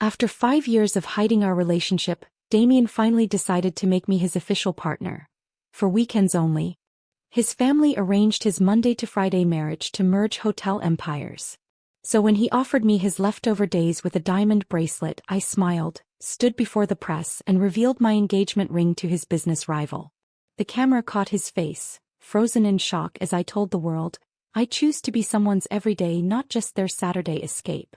After 5 years of hiding our relationship, Damien finally decided to make me his official partner. For weekends only. His family arranged his Monday to Friday marriage to merge hotel empires. So when he offered me his leftover days with a diamond bracelet, I smiled, stood before the press, and revealed my engagement ring to his business rival. The camera caught his face, frozen in shock as I told the world, I choose to be someone's everyday, not just their Saturday escape.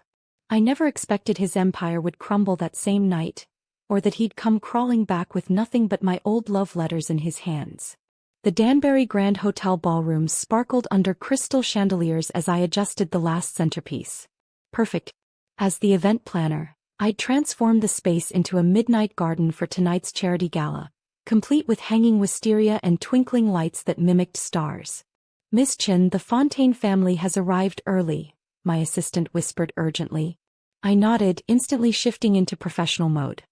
I never expected his empire would crumble that same night, or that he'd come crawling back with nothing but my old love letters in his hands. The Danbury Grand Hotel ballrooms sparkled under crystal chandeliers as I adjusted the last centerpiece. Perfect. As the event planner, I'd transformed the space into a midnight garden for tonight's charity gala, complete with hanging wisteria and twinkling lights that mimicked stars. Miss Chin, the Fontaine family has arrived early, my assistant whispered urgently. I nodded, instantly shifting into professional mode.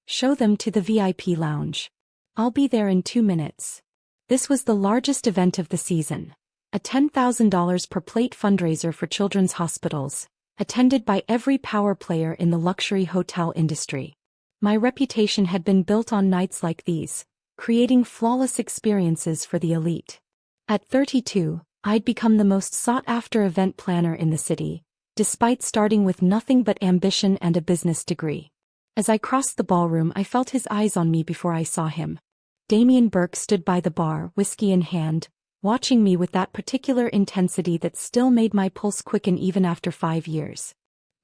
Show them to the VIP lounge. I'll be there in 2 minutes. This was the largest event of the season. A $10,000 per plate fundraiser for children's hospitals, attended by every power player in the luxury hotel industry. My reputation had been built on nights like these, creating flawless experiences for the elite. At 32, I'd become the most sought-after event planner in the city, despite starting with nothing but ambition and a business degree. As I crossed the ballroom, I felt his eyes on me before I saw him. Damien Burke stood by the bar, whiskey in hand, watching me with that particular intensity that still made my pulse quicken even after 5 years.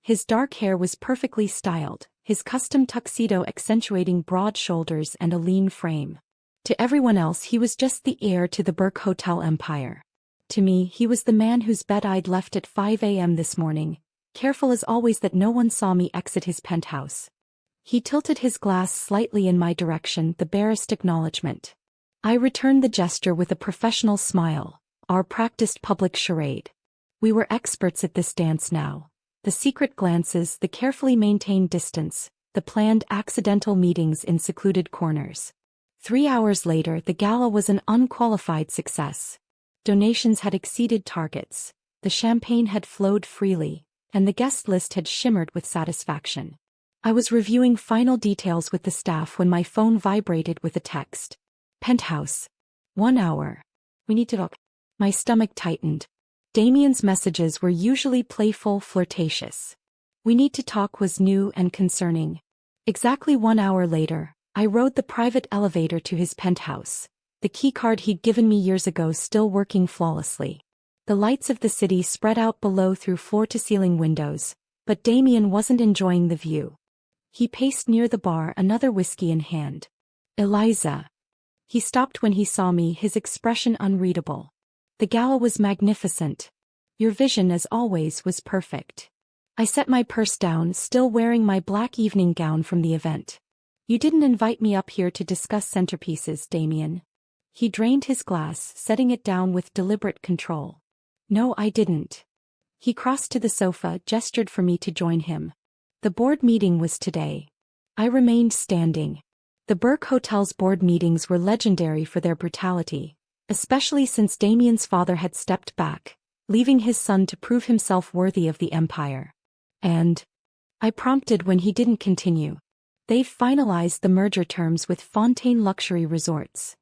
His dark hair was perfectly styled, his custom tuxedo accentuating broad shoulders and a lean frame. To everyone else, he was just the heir to the Burke Hotel empire. To me, he was the man whose bed I'd left at 5 a.m. this morning, careful as always that no one saw me exit his penthouse. He tilted his glass slightly in my direction, the barest acknowledgement. I returned the gesture with a professional smile, our practiced public charade. We were experts at this dance now. The secret glances, the carefully maintained distance, the planned accidental meetings in secluded corners. 3 hours later, the gala was an unqualified success. Donations had exceeded targets, the champagne had flowed freely, and the guest list had shimmered with satisfaction. I was reviewing final details with the staff when my phone vibrated with a text. Penthouse. 1 hour. We need to talk. My stomach tightened. Damien's messages were usually playful, flirtatious. We need to talk was new and concerning. Exactly 1 hour later, I rode the private elevator to his penthouse, the keycard he'd given me years ago still working flawlessly. The lights of the city spread out below through floor-to-ceiling windows, but Damien wasn't enjoying the view. He paced near the bar, another whiskey in hand. Eliza. He stopped when he saw me, his expression unreadable. The gala was magnificent. Your vision, as always, was perfect. I set my purse down, still wearing my black evening gown from the event. You didn't invite me up here to discuss centerpieces, Damien. He drained his glass, setting it down with deliberate control. No, I didn't. He crossed to the sofa, gestured for me to join him. The board meeting was today. I remained standing. The Burke Hotel's board meetings were legendary for their brutality, especially since Damien's father had stepped back, leaving his son to prove himself worthy of the empire. And I prompted when he didn't continue. They've finalized the merger terms with Fontaine Luxury Resorts.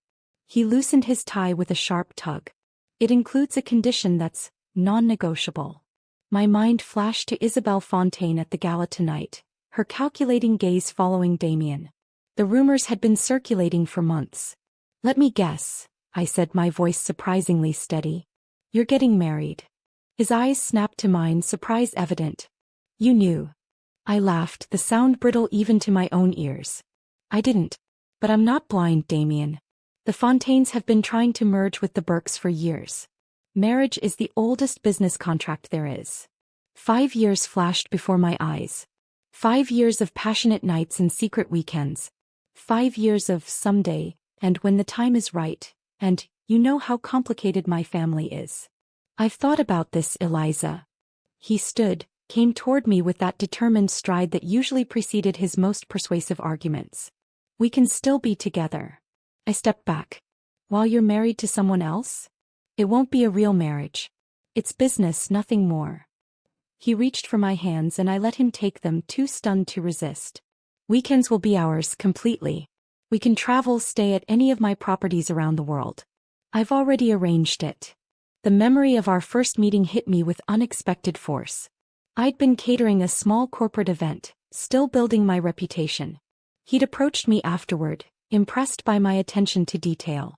He loosened his tie with a sharp tug. It includes a condition that's non-negotiable. My mind flashed to Isabelle Fontaine at the gala tonight, her calculating gaze following Damien. The rumors had been circulating for months. Let me guess, I said, my voice surprisingly steady. You're getting married. His eyes snapped to mine, surprise evident. You knew. I laughed, the sound brittle even to my own ears. I didn't. But I'm not blind, Damien. The Fontaines have been trying to merge with the Burkes for years. Marriage is the oldest business contract there is. 5 years flashed before my eyes. 5 years of passionate nights and secret weekends. 5 years of someday, and when the time is right, and you know how complicated my family is. I've thought about this, Eliza. He stood, came toward me with that determined stride that usually preceded his most persuasive arguments. We can still be together. I stepped back. While you're married to someone else? It won't be a real marriage. It's business, nothing more. He reached for my hands and I let him take them, too stunned to resist. Weekends will be ours completely. We can travel, stay at any of my properties around the world. I've already arranged it. The memory of our first meeting hit me with unexpected force. I'd been catering a small corporate event, still building my reputation. He'd approached me afterward, impressed by my attention to detail.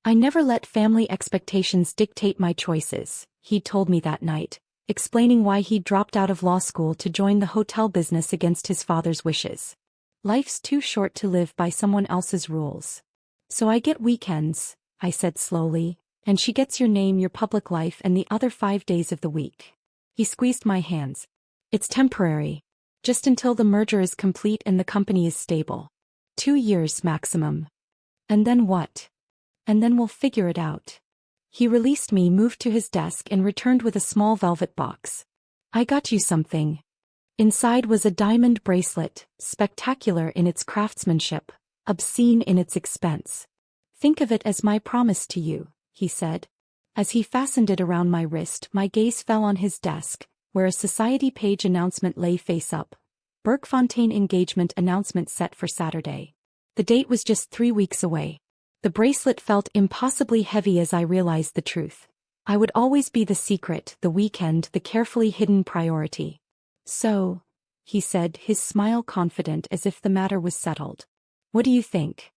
I never let family expectations dictate my choices, he'd told me that night, explaining why he'd dropped out of law school to join the hotel business against his father's wishes. Life's too short to live by someone else's rules. So I get weekends, I said slowly, and she gets your name, your public life, and the other 5 days of the week. He squeezed my hands. It's temporary. Just until the merger is complete and the company is stable. 2 years maximum. And then what? And then we'll figure it out. He released me, moved to his desk, and returned with a small velvet box. I got you something. Inside was a diamond bracelet, spectacular in its craftsmanship, obscene in its expense. Think of it as my promise to you, he said. As he fastened it around my wrist, my gaze fell on his desk, where a society page announcement lay face up. Bergfontein engagement announcement set for Saturday. The date was just 3 weeks away. The bracelet felt impossibly heavy as I realized the truth. I would always be the secret, the weekend, the carefully hidden priority. So, he said, his smile confident as if the matter was settled. What do you think?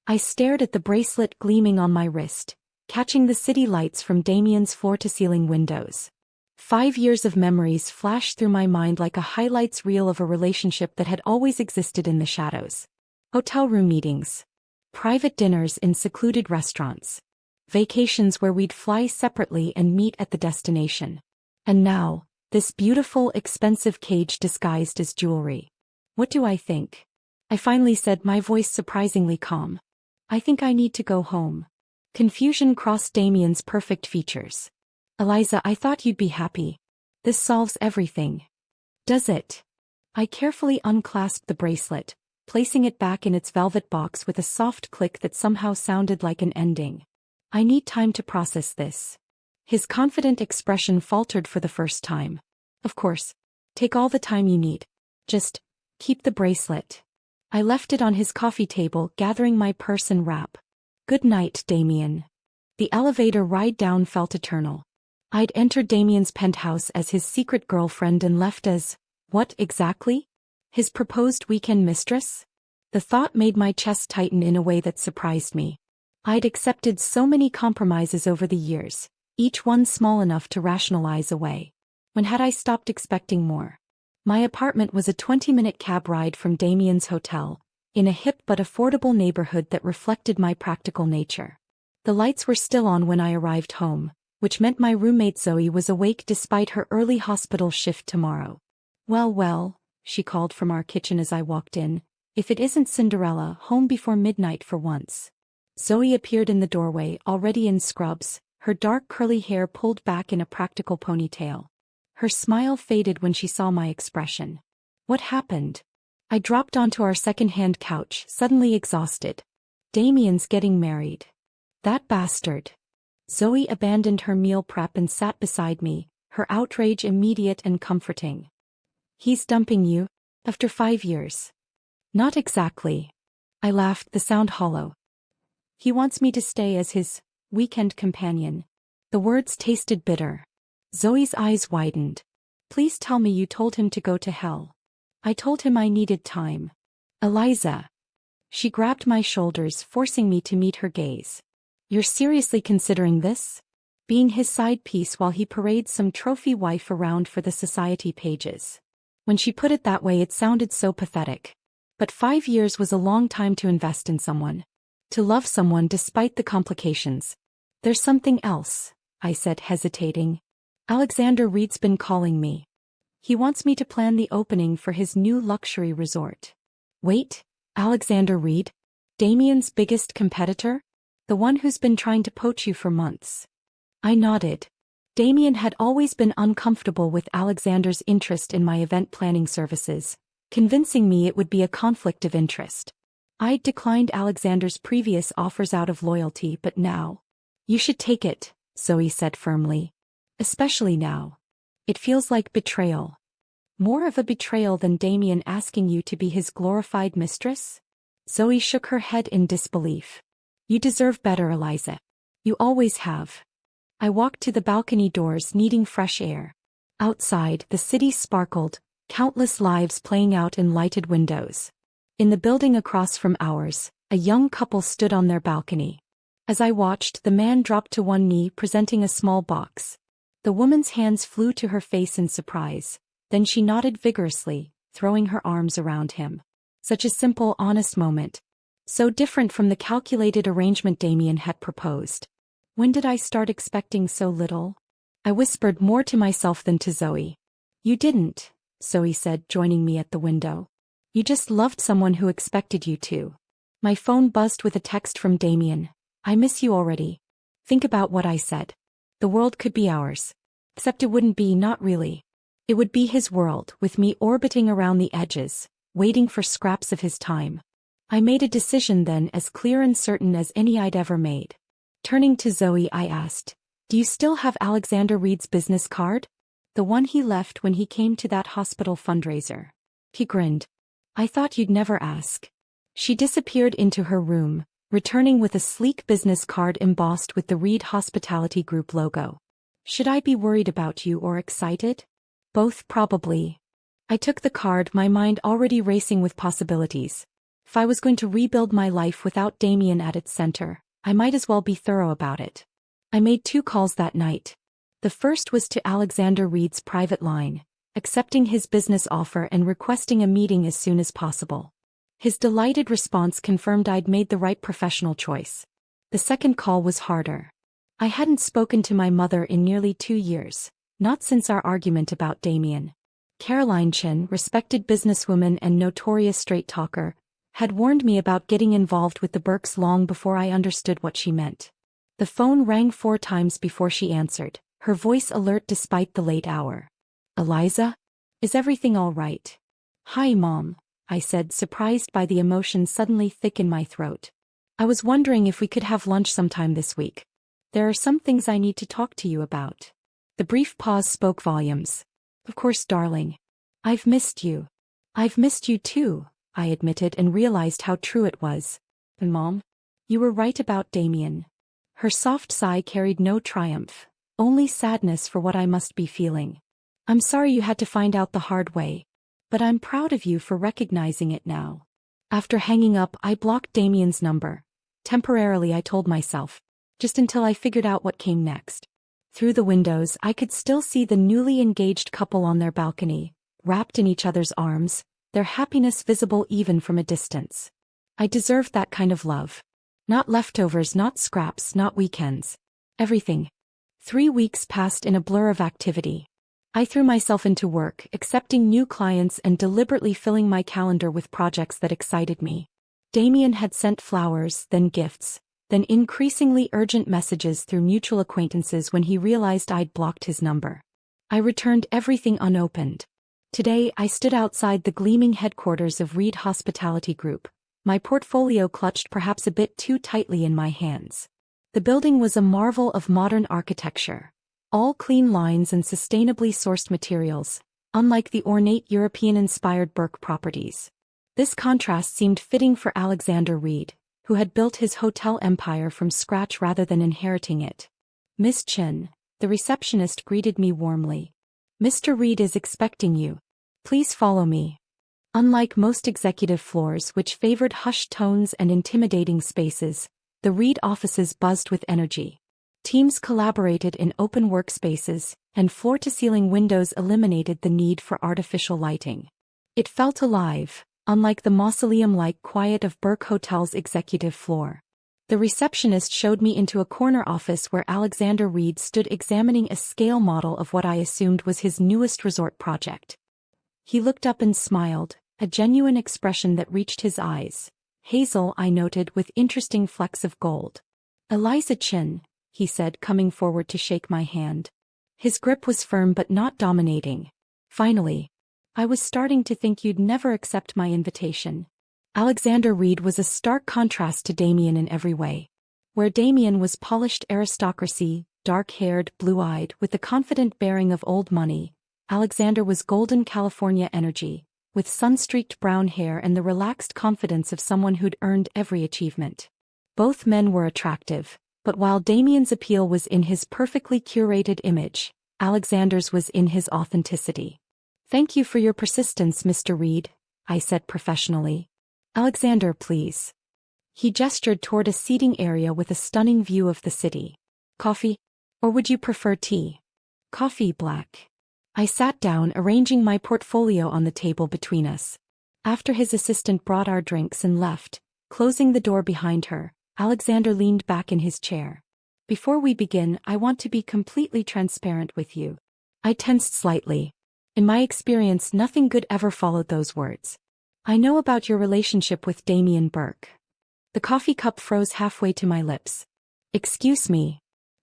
I stared at the bracelet gleaming on my wrist, catching the city lights from Damien's floor-to-ceiling windows. 5 years of memories flashed through my mind like a highlights reel of a relationship that had always existed in the shadows. Hotel room meetings. Private dinners in secluded restaurants. Vacations where we'd fly separately and meet at the destination. And now, this beautiful, expensive cage disguised as jewelry. What do I think? I finally said, my voice surprisingly calm. I think I need to go home. Confusion crossed Damien's perfect features. Eliza, I thought you'd be happy. This solves everything. Does it? I carefully unclasped the bracelet, placing it back in its velvet box with a soft click that somehow sounded like an ending. I need time to process this. His confident expression faltered for the first time. Of course. Take all the time you need. Just keep the bracelet. I left it on his coffee table, gathering my purse and wrap. Good night, Damien. The elevator ride down felt eternal. I'd entered Damien's penthouse as his secret girlfriend and left as, what exactly? His proposed weekend mistress? The thought made my chest tighten in a way that surprised me. I'd accepted so many compromises over the years, each one small enough to rationalize away. When had I stopped expecting more? My apartment was a 20-minute cab ride from Damien's hotel, in a hip but affordable neighborhood that reflected my practical nature. The lights were still on when I arrived home, which meant my roommate Zoe was awake despite her early hospital shift tomorrow. Well, she called from our kitchen as I walked in, if it isn't Cinderella, home before midnight for once. Zoe appeared in the doorway, already in scrubs, her dark curly hair pulled back in a practical ponytail. Her smile faded when she saw my expression. What happened? I dropped onto our second-hand couch, suddenly exhausted. Damien's getting married. That bastard. Zoe abandoned her meal prep and sat beside me, her outrage immediate and comforting. He's dumping you? After 5 years? Not exactly. I laughed, the sound hollow. He wants me to stay as his weekend companion. The words tasted bitter. Zoe's eyes widened. Please tell me you told him to go to hell. I told him I needed time. Eliza. She grabbed my shoulders, forcing me to meet her gaze. You're seriously considering this? Being his side piece while he parades some trophy wife around for the society pages. When she put it that way, it sounded so pathetic. But 5 years was a long time to invest in someone. To love someone despite the complications. There's something else, I said, hesitating. Alexander Reed's been calling me. He wants me to plan the opening for his new luxury resort. Wait, Alexander Reed? Damien's biggest competitor? The one who's been trying to poach you for months. I nodded. Damien had always been uncomfortable with Alexander's interest in my event planning services, convincing me it would be a conflict of interest. I'd declined Alexander's previous offers out of loyalty, but now. You should take it, Zoe said firmly. Especially now. It feels like betrayal. More of a betrayal than Damien asking you to be his glorified mistress? Zoe shook her head in disbelief. You deserve better, Eliza. You always have. I walked to the balcony doors, needing fresh air. Outside, the city sparkled, countless lives playing out in lighted windows. In the building across from ours, a young couple stood on their balcony. As I watched, the man dropped to one knee, presenting a small box. The woman's hands flew to her face in surprise. Then she nodded vigorously, throwing her arms around him. Such a simple, honest moment. So different from the calculated arrangement Damien had proposed. When did I start expecting so little? I whispered, more to myself than to Zoe. You didn't, Zoe said, joining me at the window. You just loved someone who expected you to. My phone buzzed with a text from Damien. I miss you already. Think about what I said. The world could be ours. Except it wouldn't be, not really. It would be his world, with me orbiting around the edges, waiting for scraps of his time. I made a decision then, as clear and certain as any I'd ever made. Turning to Zoe, I asked, do you still have Alexander Reed's business card? The one he left when he came to that hospital fundraiser. He grinned. I thought you'd never ask. She disappeared into her room, returning with a sleek business card embossed with the Reed Hospitality Group logo. Should I be worried about you or excited? Both, probably. I took the card, my mind already racing with possibilities. If I was going to rebuild my life without Damien at its center, I might as well be thorough about it. I made 2 calls that night. The first was to Alexander Reed's private line, accepting his business offer and requesting a meeting as soon as possible. His delighted response confirmed I'd made the right professional choice. The second call was harder. I hadn't spoken to my mother in nearly 2 years, not since our argument about Damien. Caroline Chin, respected businesswoman and notorious straight-talker, had warned me about getting involved with the Burkes long before I understood what she meant. The phone rang 4 times before she answered, her voice alert despite the late hour. Eliza? Is everything all right? Hi, Mom, I said, surprised by the emotion suddenly thick in my throat. I was wondering if we could have lunch sometime this week. There are some things I need to talk to you about. The brief pause spoke volumes. Of course, darling. I've missed you. I've missed you too, I admitted and realized how true it was. And Mom? You were right about Damien. Her soft sigh carried no triumph, only sadness for what I must be feeling. I'm sorry you had to find out the hard way. But I'm proud of you for recognizing it now. After hanging up, I blocked Damien's number. Temporarily, I told myself. Just until I figured out what came next. Through the windows, I could still see the newly engaged couple on their balcony, wrapped in each other's arms, their happiness visible even from a distance. I deserved that kind of love. Not leftovers, not scraps, not weekends. Everything. 3 weeks passed in a blur of activity. I threw myself into work, accepting new clients and deliberately filling my calendar with projects that excited me. Damien had sent flowers, then gifts, then increasingly urgent messages through mutual acquaintances when he realized I'd blocked his number. I returned everything unopened. Today, I stood outside the gleaming headquarters of Reed Hospitality Group, my portfolio clutched perhaps a bit too tightly in my hands. The building was a marvel of modern architecture, all clean lines and sustainably sourced materials, unlike the ornate European-inspired Burke properties. This contrast seemed fitting for Alexander Reed, who had built his hotel empire from scratch rather than inheriting it. Miss Chin, the receptionist, greeted me warmly. Mr. Reed is expecting you. Please follow me. Unlike most executive floors which favored hushed tones and intimidating spaces, the Reed offices buzzed with energy. Teams collaborated in open workspaces, and floor-to-ceiling windows eliminated the need for artificial lighting. It felt alive, unlike the mausoleum-like quiet of Burke Hotel's executive floor. The receptionist showed me into a corner office where Alexander Reed stood examining a scale model of what I assumed was his newest resort project. He looked up and smiled, a genuine expression that reached his eyes. Hazel, I noted, with interesting flecks of gold. Eliza Chin, he said, coming forward to shake my hand. His grip was firm but not dominating. Finally. I was starting to think you'd never accept my invitation. Alexander Reed was a stark contrast to Damien in every way. Where Damien was polished aristocracy, dark-haired, blue-eyed, with the confident bearing of old money, Alexander was golden California energy, with sun-streaked brown hair and the relaxed confidence of someone who'd earned every achievement. Both men were attractive, but while Damien's appeal was in his perfectly curated image, Alexander's was in his authenticity. "Thank you for your persistence, Mr. Reed," I said professionally. "Alexander, please." He gestured toward a seating area with a stunning view of the city. "Coffee? Or would you prefer tea?" "Coffee, black." I sat down, arranging my portfolio on the table between us. After his assistant brought our drinks and left, closing the door behind her, Alexander leaned back in his chair. "Before we begin, I want to be completely transparent with you." I tensed slightly. In my experience, nothing good ever followed those words. "I know about your relationship with Damien Burke." The coffee cup froze halfway to my lips. "Excuse me."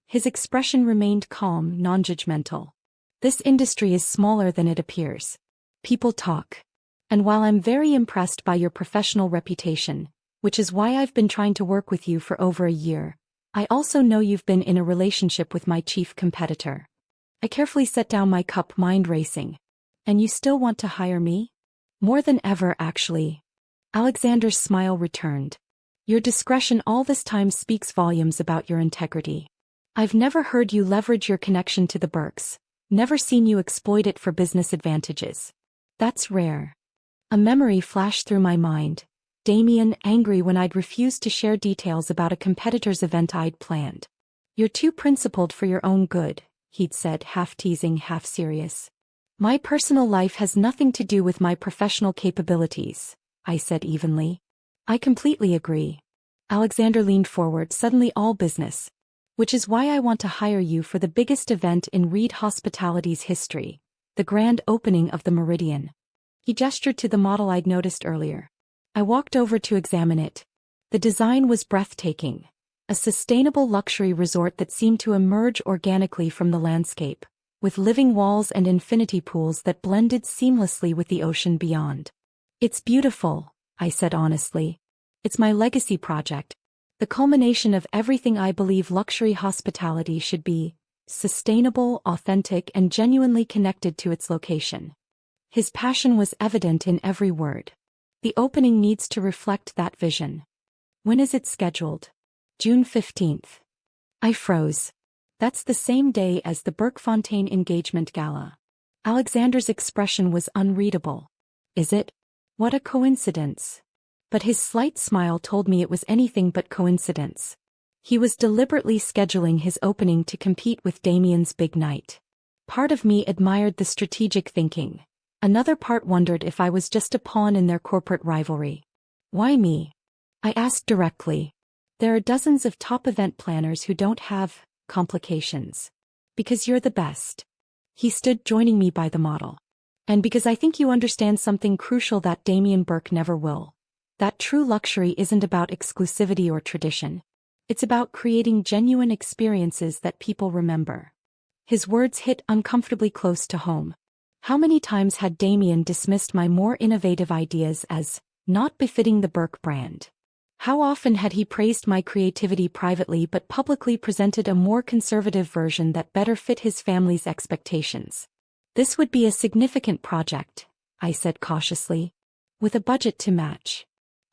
His expression remained calm, non-judgmental. "This industry is smaller than it appears. People talk. And while I'm very impressed by your professional reputation, which is why I've been trying to work with you for over a year, I also know you've been in a relationship with my chief competitor." I carefully set down my cup, mind racing. "And you still want to hire me?" "More than ever, actually." Alexander's smile returned. "Your discretion all this time speaks volumes about your integrity. I've never heard you leverage your connection to the Burkes. Never seen you exploit it for business advantages. That's rare." A memory flashed through my mind. Damien, angry when I'd refused to share details about a competitor's event I'd planned. "You're too principled for your own good," he'd said, half teasing, half serious. "My personal life has nothing to do with my professional capabilities," I said evenly. "I completely agree." Alexander leaned forward, suddenly all business. "Which is why I want to hire you for the biggest event in Reed Hospitality's history, the grand opening of the Meridian." He gestured to the model I'd noticed earlier. I walked over to examine it. The design was breathtaking, a sustainable luxury resort that seemed to emerge organically from the landscape, with living walls and infinity pools that blended seamlessly with the ocean beyond. "It's beautiful," I said honestly. "It's my legacy project. The culmination of everything I believe luxury hospitality should be: sustainable, authentic, and genuinely connected to its location." His passion was evident in every word. "The opening needs to reflect that vision." "When is it scheduled?" "June 15th. I froze. That's the same day as the Burke-Fontaine engagement gala. Alexander's expression was unreadable. "Is it? What a coincidence." But his slight smile told me it was anything but coincidence. He was deliberately scheduling his opening to compete with Damien's big night. Part of me admired the strategic thinking. Another part wondered if I was just a pawn in their corporate rivalry. "Why me?" I asked directly. "There are dozens of top event planners who don't have complications. Because you're the best." He stood, joining me by the model. "And because I think you understand something crucial that Damien Burke never will. That true luxury isn't about exclusivity or tradition. It's about creating genuine experiences that people remember." His words hit uncomfortably close to home. How many times had Damien dismissed my more innovative ideas as not befitting the Burke brand? How often had he praised my creativity privately but publicly presented a more conservative version that better fit his family's expectations? "This would be a significant project," I said cautiously. "With a budget to match."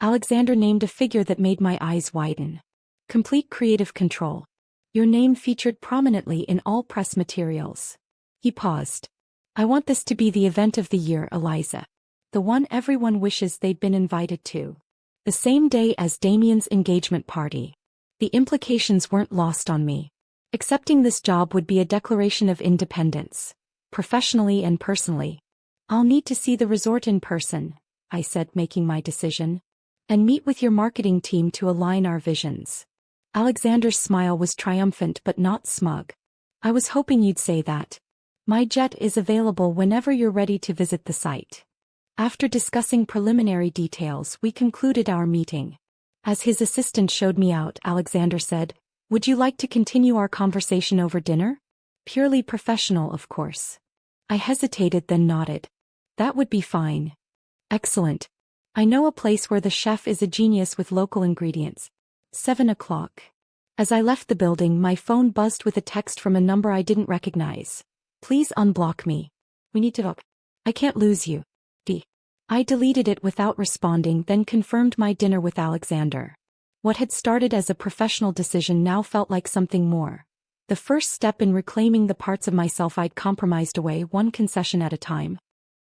Alexander named a figure that made my eyes widen. "Complete creative control. Your name featured prominently in all press materials." He paused. "I want this to be the event of the year, Eliza. The one everyone wishes they'd been invited to. The same day as Damien's engagement party." The implications weren't lost on me. Accepting this job would be a declaration of independence, professionally and personally. "I'll need to see the resort in person," I said, making my decision. "And meet with your marketing team to align our visions." Alexander's smile was triumphant but not smug. "I was hoping you'd say that. My jet is available whenever you're ready to visit the site." After discussing preliminary details, we concluded our meeting. As his assistant showed me out, Alexander said, "Would you like to continue our conversation over dinner?" "Purely professional, of course." I hesitated, then nodded. "That would be fine." "Excellent. I know a place where the chef is a genius with local ingredients." 7 o'clock. As I left the building, my phone buzzed with a text from a number I didn't recognize. "Please unblock me." We need to talk. I can't lose you. I deleted it without responding, then confirmed my dinner with Alexander. What had started as a professional decision now felt like something more. The first step in reclaiming the parts of myself I'd compromised away, one concession at a time.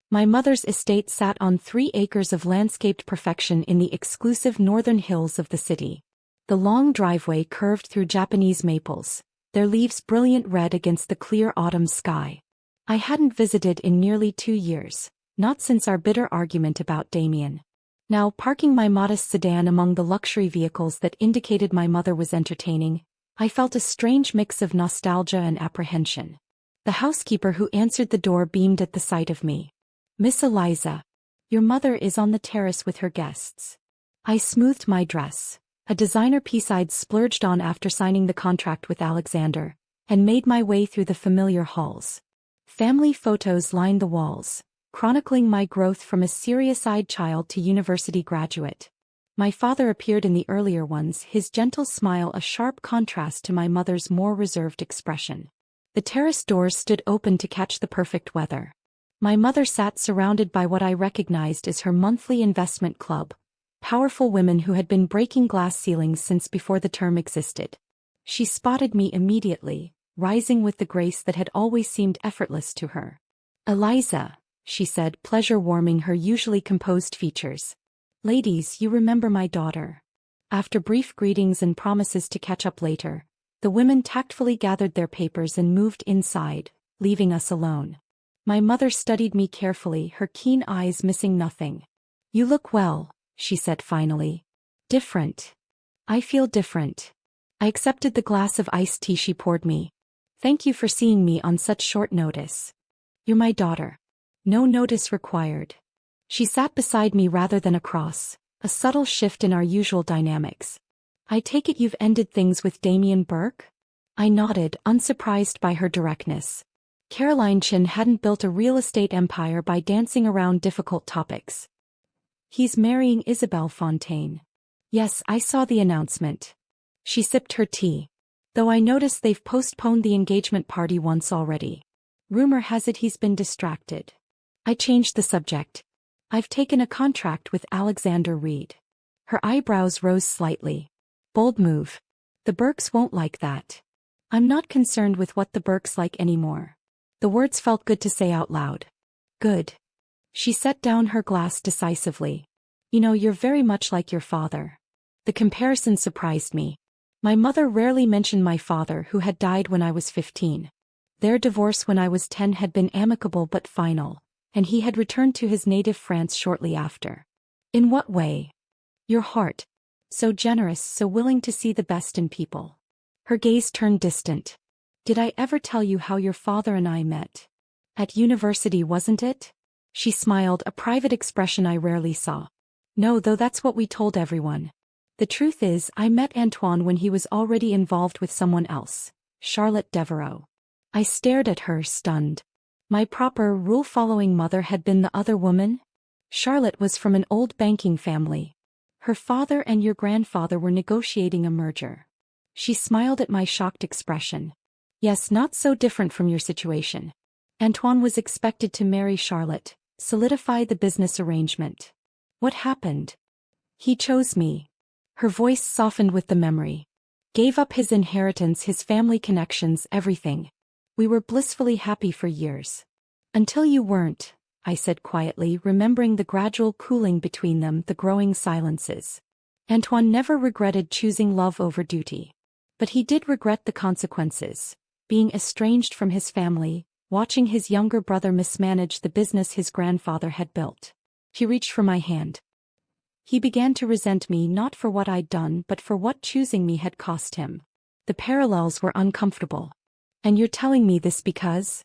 My mother's estate sat on 3 acres of landscaped perfection in the exclusive northern hills of the city. The long driveway curved through Japanese maples, their leaves brilliant red against the clear autumn sky. I hadn't visited in nearly 2 years, not since our bitter argument about Damien. Now, parking my modest sedan among the luxury vehicles that indicated my mother was entertaining, I felt a strange mix of nostalgia and apprehension. The housekeeper who answered the door beamed at the sight of me. "Miss Eliza, your mother is on the terrace with her guests." I smoothed my dress, a designer piece I'd splurged on after signing the contract with Alexander, and made my way through the familiar halls. Family photos lined the walls, chronicling my growth from a serious-eyed child to university graduate. My father appeared in the earlier ones, his gentle smile a sharp contrast to my mother's more reserved expression. The terrace doors stood open to catch the perfect weather. My mother sat surrounded by what I recognized as her monthly investment club, powerful women who had been breaking glass ceilings since before the term existed. She spotted me immediately, rising with the grace that had always seemed effortless to her. "Eliza," she said, pleasure warming her usually composed features. "Ladies, you remember my daughter." After brief greetings and promises to catch up later, the women tactfully gathered their papers and moved inside, leaving us alone. My mother studied me carefully, her keen eyes missing nothing. "You look well," she said finally. "Different." "I feel different." I accepted the glass of iced tea she poured me. "Thank you for seeing me on such short notice." "You're my daughter." "No notice required." She sat beside me rather than across, a subtle shift in our usual dynamics. "I take it you've ended things with Damien Burke?" I nodded, unsurprised by her directness. Caroline Chin hadn't built a real estate empire by dancing around difficult topics. "He's marrying Isabelle Fontaine." "Yes, I saw the announcement." She sipped her tea. "Though I notice they've postponed the engagement party once already. Rumor has it he's been distracted." I changed the subject. "I've taken a contract with Alexander Reed." Her eyebrows rose slightly. "Bold move. The Burkes won't like that." "I'm not concerned with what the Burkes like anymore." The words felt good to say out loud. "Good." She set down her glass decisively. "You know, you're very much like your father." The comparison surprised me. My mother rarely mentioned my father, who had died when I was 15. Their divorce when I was 10 had been amicable but final, and he had returned to his native France shortly after. "In what way?" "Your heart. So generous, so willing to see the best in people." Her gaze turned distant. "Did I ever tell you how your father and I met?" "At university, wasn't it?" She smiled, a private expression I rarely saw. "No, though that's what we told everyone. The truth is, I met Antoine when he was already involved with someone else, Charlotte Devereaux." I stared at her, stunned. My proper, rule-following mother had been the other woman? Charlotte was from an old banking family. Her father and your grandfather were negotiating a merger. She smiled at my shocked expression. "Yes, not so different from your situation. Antoine was expected to marry Charlotte, solidify the business arrangement. What happened? He chose me." Her voice softened with the memory. "Gave up his inheritance, his family connections, everything. We were blissfully happy for years." "Until you weren't," I said quietly, remembering the gradual cooling between them, the growing silences. Antoine never regretted choosing love over duty. But he did regret the consequences, being estranged from his family, watching his younger brother mismanage the business his grandfather had built. He reached for my hand. "He began to resent me not for what I'd done but for what choosing me had cost him." The parallels were uncomfortable. "And you're telling me this because?"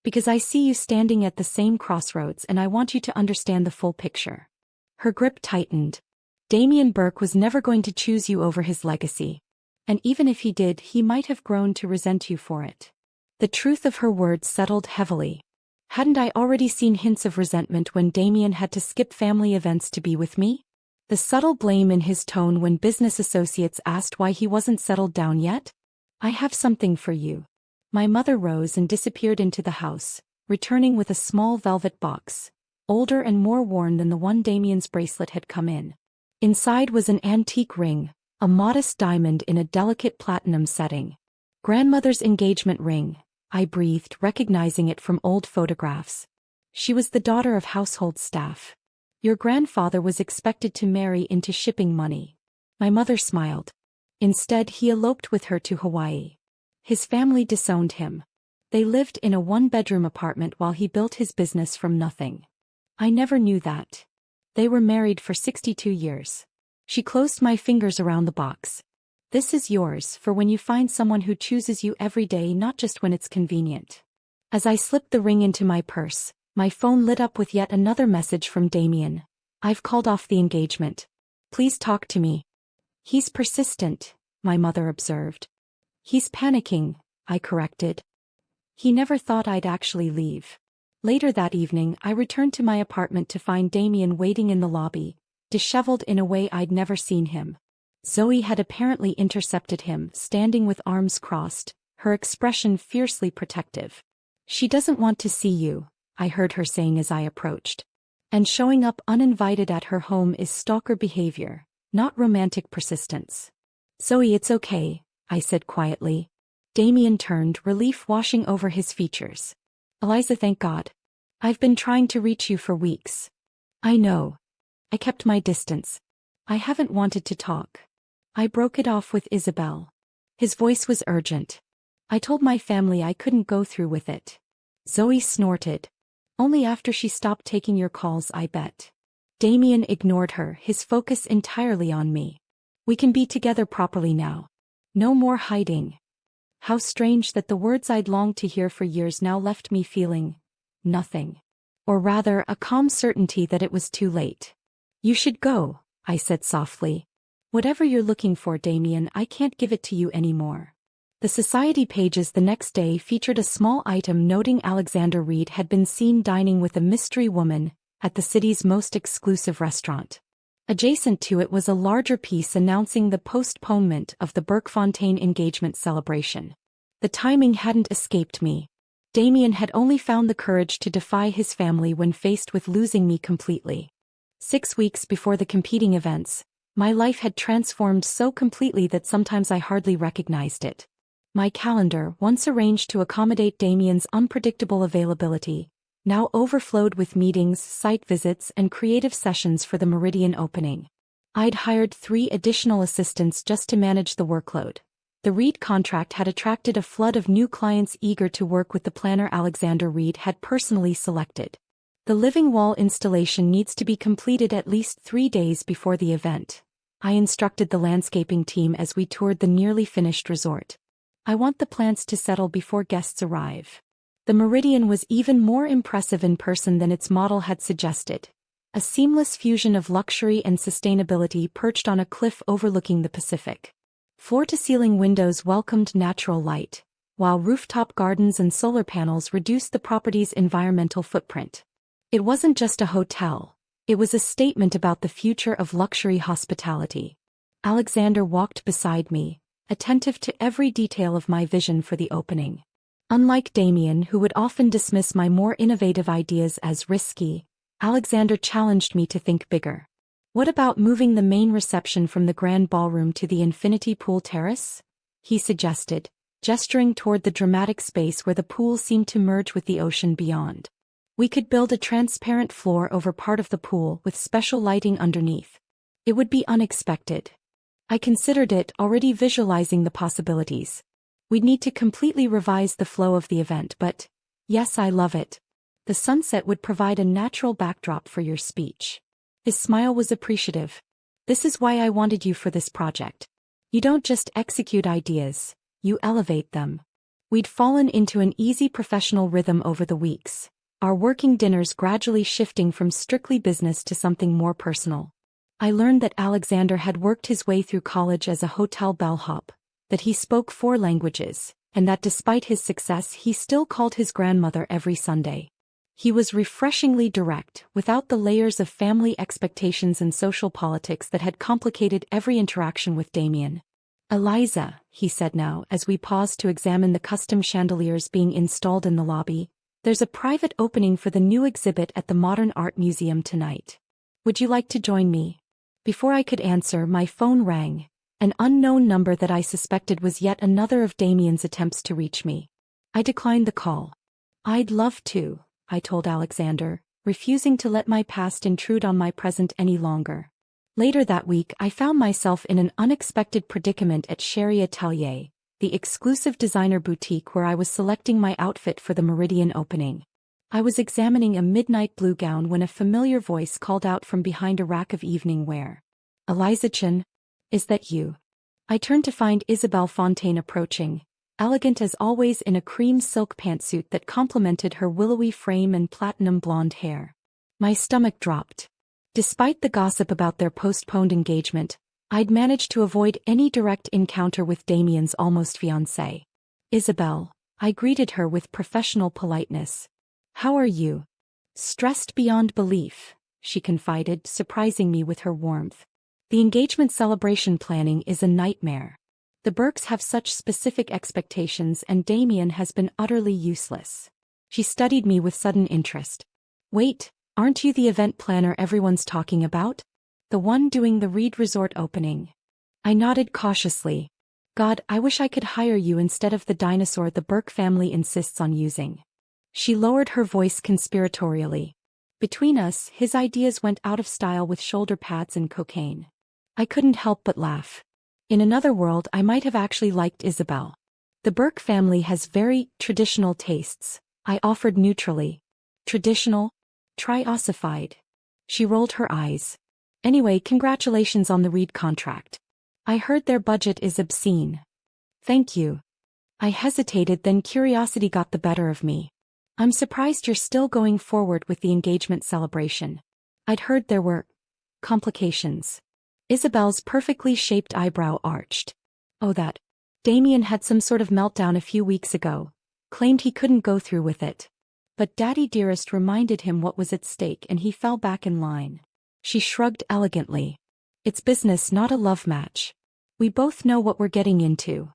"Because I see you standing at the same crossroads and I want you to understand the full picture." Her grip tightened. "Damien Burke was never going to choose you over his legacy. And even if he did, he might have grown to resent you for it." The truth of her words settled heavily. Hadn't I already seen hints of resentment when Damien had to skip family events to be with me? The subtle blame in his tone when business associates asked why he wasn't settled down yet? "I have something for you." My mother rose and disappeared into the house, returning with a small velvet box, older and more worn than the one Damien's bracelet had come in. Inside was an antique ring, a modest diamond in a delicate platinum setting. Grandmother's engagement ring, I breathed, recognizing it from old photographs. She was the daughter of household staff. Your grandfather was expected to marry into shipping money. My mother smiled. Instead, he eloped with her to Hawaii. His family disowned him. They lived in a one-bedroom apartment while he built his business from nothing. I never knew that. They were married for 62 years. She closed my fingers around the box. This is yours for when you find someone who chooses you every day, not just when it's convenient. As I slipped the ring into my purse, my phone lit up with yet another message from Damien. I've called off the engagement. Please talk to me. He's persistent, my mother observed. He's panicking, I corrected. He never thought I'd actually leave. Later that evening, I returned to my apartment to find Damien waiting in the lobby, disheveled in a way I'd never seen him. Zoe had apparently intercepted him, standing with arms crossed, her expression fiercely protective. She doesn't want to see you, I heard her saying as I approached. And showing up uninvited at her home is stalker behavior, not romantic persistence. Zoe, it's okay, I said quietly. Damien turned, relief washing over his features. Eliza, thank God. I've been trying to reach you for weeks. I know. I kept my distance. I haven't wanted to talk. I broke it off with Isabel. His voice was urgent. I told my family I couldn't go through with it. Zoe snorted. Only after she stopped taking your calls, I bet. Damien ignored her, his focus entirely on me. We can be together properly now. No more hiding. How strange that the words I'd longed to hear for years now left me feeling nothing. Or rather, a calm certainty that it was too late. You should go, I said softly. Whatever you're looking for, Damien, I can't give it to you anymore. The society pages the next day featured a small item noting Alexander Reed had been seen dining with a mystery woman at the city's most exclusive restaurant. Adjacent to it was a larger piece announcing the postponement of the Burkefontaine engagement celebration. The timing hadn't escaped me. Damien had only found the courage to defy his family when faced with losing me completely. 6 weeks before the competing events, my life had transformed so completely that sometimes I hardly recognized it. My calendar, once arranged to accommodate Damien's unpredictable availability, now overflowed with meetings, site visits, and creative sessions for the Meridian opening. I'd hired 3 additional assistants just to manage the workload. The Reed contract had attracted a flood of new clients eager to work with the planner Alexander Reed had personally selected. The living wall installation needs to be completed at least 3 days before the event. I instructed the landscaping team as we toured the nearly finished resort. I want the plants to settle before guests arrive. The Meridian was even more impressive in person than its model had suggested. A seamless fusion of luxury and sustainability perched on a cliff overlooking the Pacific. Floor-to-ceiling windows welcomed natural light, while rooftop gardens and solar panels reduced the property's environmental footprint. It wasn't just a hotel. It was a statement about the future of luxury hospitality. Alexander walked beside me, attentive to every detail of my vision for the opening. Unlike Damien, who would often dismiss my more innovative ideas as risky, Alexander challenged me to think bigger. What about moving the main reception from the grand ballroom to the infinity pool terrace? He suggested, gesturing toward the dramatic space where the pool seemed to merge with the ocean beyond. We could build a transparent floor over part of the pool with special lighting underneath. It would be unexpected. I considered it, already visualizing the possibilities. We'd need to completely revise the flow of the event, but, yes, I love it. The sunset would provide a natural backdrop for your speech. His smile was appreciative. This is why I wanted you for this project. You don't just execute ideas, you elevate them. We'd fallen into an easy professional rhythm over the weeks, our working dinners gradually shifting from strictly business to something more personal. I learned that Alexander had worked his way through college as a hotel bellhop, that he spoke 4 languages, and that despite his success he still called his grandmother every Sunday. He was refreshingly direct, without the layers of family expectations and social politics that had complicated every interaction with Damien. Eliza, he said now as we paused to examine the custom chandeliers being installed in the lobby, There's a private opening for the new exhibit at the Modern Art Museum tonight. Would you like to join me? Before I could answer, my phone rang. An unknown number that I suspected was yet another of Damien's attempts to reach me. I declined the call. I'd love to, I told Alexander, refusing to let my past intrude on my present any longer. Later that week, I found myself in an unexpected predicament at Sherry Atelier, the exclusive designer boutique where I was selecting my outfit for the Meridian opening. I was examining a midnight blue gown when a familiar voice called out from behind a rack of evening wear. Eliza Chen, is that you? I turned to find Isabelle Fontaine approaching, elegant as always in a cream silk pantsuit that complemented her willowy frame and platinum blonde hair. My stomach dropped. Despite the gossip about their postponed engagement, I'd managed to avoid any direct encounter with Damien's almost fiancé. Isabelle, I greeted her with professional politeness. How are you? Stressed beyond belief, she confided, surprising me with her warmth. The engagement celebration planning is a nightmare. The Burkes have such specific expectations and Damien has been utterly useless. She studied me with sudden interest. Wait, aren't you the event planner everyone's talking about? The one doing the Reed Resort opening? I nodded cautiously. God, I wish I could hire you instead of the dinosaur the Burke family insists on using. She lowered her voice conspiratorially. Between us, his ideas went out of style with shoulder pads and cocaine. I couldn't help but laugh. In another world, I might have actually liked Isabelle. The Burke family has very traditional tastes, I offered neutrally. Traditional? Try ossified. She rolled her eyes. Anyway, congratulations on the Reed contract. I heard their budget is obscene. Thank you. I hesitated, then curiosity got the better of me. I'm surprised you're still going forward with the engagement celebration. I'd heard there were complications. Isabelle's perfectly shaped eyebrow arched. Oh, that. Damien had some sort of meltdown a few weeks ago, claimed he couldn't go through with it. But Daddy Dearest reminded him what was at stake and he fell back in line. She shrugged elegantly. It's business, not a love match. We both know what we're getting into.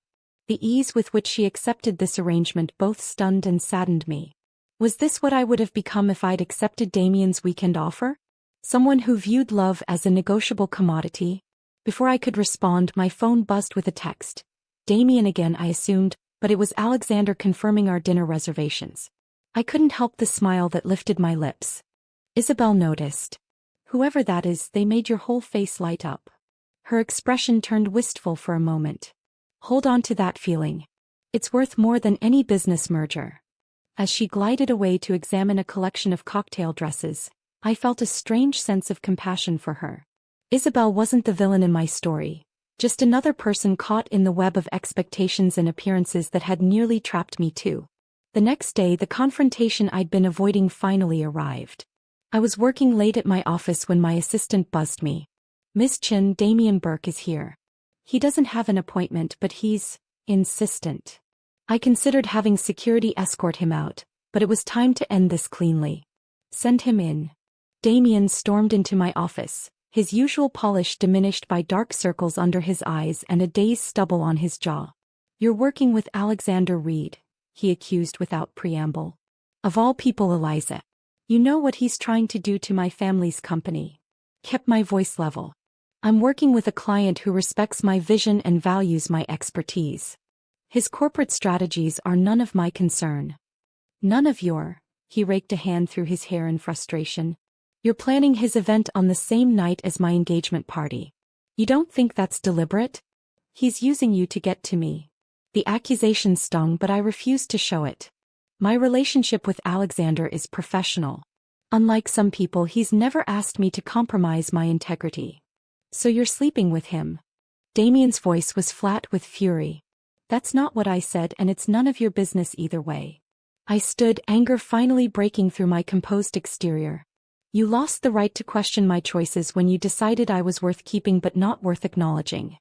The ease with which she accepted this arrangement both stunned and saddened me. Was this what I would have become if I'd accepted Damien's weekend offer? Someone who viewed love as a negotiable commodity? Before I could respond, my phone buzzed with a text. Damien again, I assumed, but it was Alexander confirming our dinner reservations. I couldn't help the smile that lifted my lips. Isabelle noticed. Whoever that is, they made your whole face light up. Her expression turned wistful for a moment. Hold on to that feeling. It's worth more than any business merger. As she glided away to examine a collection of cocktail dresses, I felt a strange sense of compassion for her. Isabelle wasn't the villain in my story, just another person caught in the web of expectations and appearances that had nearly trapped me too. The next day, the confrontation I'd been avoiding finally arrived. I was working late at my office when my assistant buzzed me. Miss Chen, Damien Burke is here. He doesn't have an appointment, but he's insistent. I considered having security escort him out, but it was time to end this cleanly. Send him in. Damien stormed into my office, his usual polish diminished by dark circles under his eyes and a dazed stubble on his jaw. You're working with Alexander Reed, he accused without preamble. Of all people, Eliza. You know what he's trying to do to my family's company. Kept my voice level. I'm working with a client who respects my vision and values my expertise. His corporate strategies are none of my concern. None of your, he raked a hand through his hair in frustration. You're planning his event on the same night as my engagement party. You don't think that's deliberate? He's using you to get to me. The accusation stung, but I refused to show it. My relationship with Alexander is professional. Unlike some people, he's never asked me to compromise my integrity. So you're sleeping with him? Damien's voice was flat with fury. That's not what I said, and it's none of your business either way. I stood, anger finally breaking through my composed exterior. You lost the right to question my choices when you decided I was worth keeping but not worth acknowledging.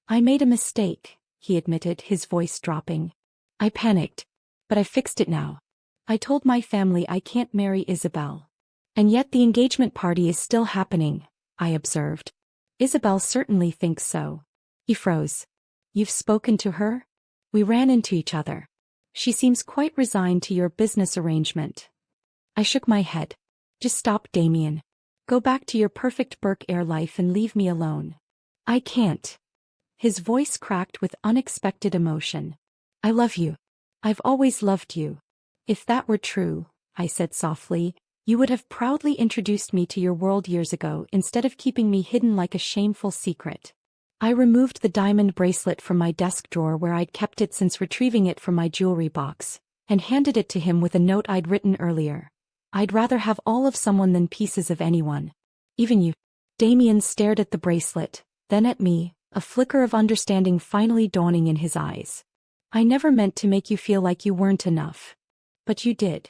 I made a mistake, he admitted, his voice dropping. I panicked. But I fixed it now. I told my family I can't marry Isabelle. And yet the engagement party is still happening, I observed. Isabelle certainly thinks so. He froze. You've spoken to her? We ran into each other. She seems quite resigned to your business arrangement. I shook my head. Just stop, Damien. Go back to your perfect Burke Air life and leave me alone. I can't. His voice cracked with unexpected emotion. I love you. I've always loved you. If that were true, I said softly, you would have proudly introduced me to your world years ago instead of keeping me hidden like a shameful secret. I removed the diamond bracelet from my desk drawer where I'd kept it since retrieving it from my jewelry box, and handed it to him with a note I'd written earlier. I'd rather have all of someone than pieces of anyone. Even you. Damien stared at the bracelet, then at me, a flicker of understanding finally dawning in his eyes. I never meant to make you feel like you weren't enough. But you did.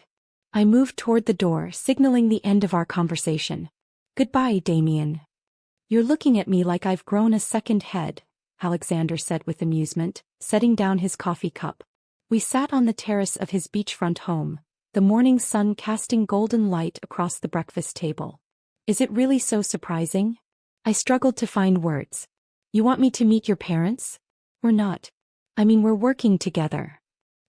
I moved toward the door, signaling the end of our conversation. Goodbye, Damien. You're looking at me like I've grown a second head, Alexander said with amusement, setting down his coffee cup. We sat on the terrace of his beachfront home, the morning sun casting golden light across the breakfast table. Is it really so surprising? I struggled to find words. You want me to meet your parents? We're not. I mean, we're working together.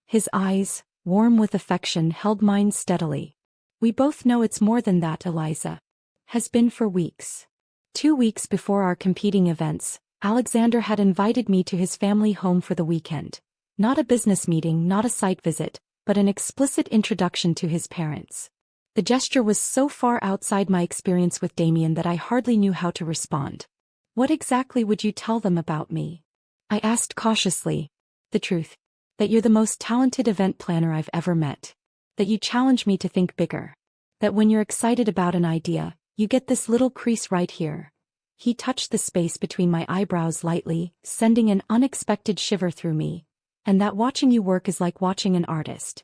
His eyes, warm with affection, held mine steadily. We both know it's more than that, Eliza. Has been for weeks. 2 weeks before our competing events, Alexander had invited me to his family home for the weekend. Not a business meeting, not a site visit, but an explicit introduction to his parents. The gesture was so far outside my experience with Damien that I hardly knew how to respond. What exactly would you tell them about me? I asked cautiously. The truth. That you're the most talented event planner I've ever met. That you challenge me to think bigger. That when you're excited about an idea, you get this little crease right here. He touched the space between my eyebrows lightly, sending an unexpected shiver through me. And that watching you work is like watching an artist.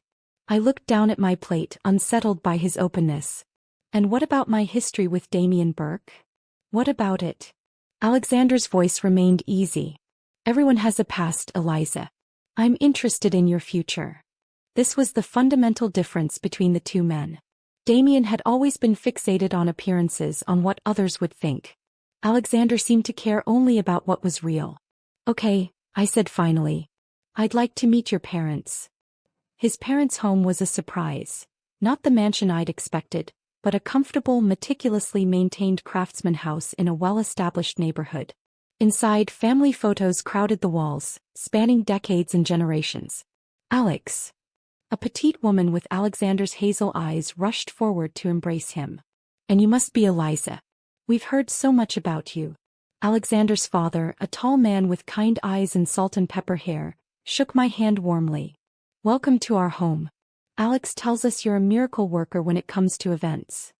I looked down at my plate, unsettled by his openness. And what about my history with Damien Burke? What about it? Alexander's voice remained easy. Everyone has a past, Eliza. I'm interested in your future. This was the fundamental difference between the two men. Damien had always been fixated on appearances, on what others would think. Alexander seemed to care only about what was real. Okay, I said finally. I'd like to meet your parents. His parents' home was a surprise. Not the mansion I'd expected, but a comfortable, meticulously maintained craftsman house in a well-established neighborhood. Inside, family photos crowded the walls, spanning decades and generations. Alex. A petite woman with Alexander's hazel eyes rushed forward to embrace him. And you must be Eliza. We've heard so much about you. Alexander's father, a tall man with kind eyes and salt and pepper hair, shook my hand warmly. Welcome to our home. Alex tells us you're a miracle worker when it comes to events.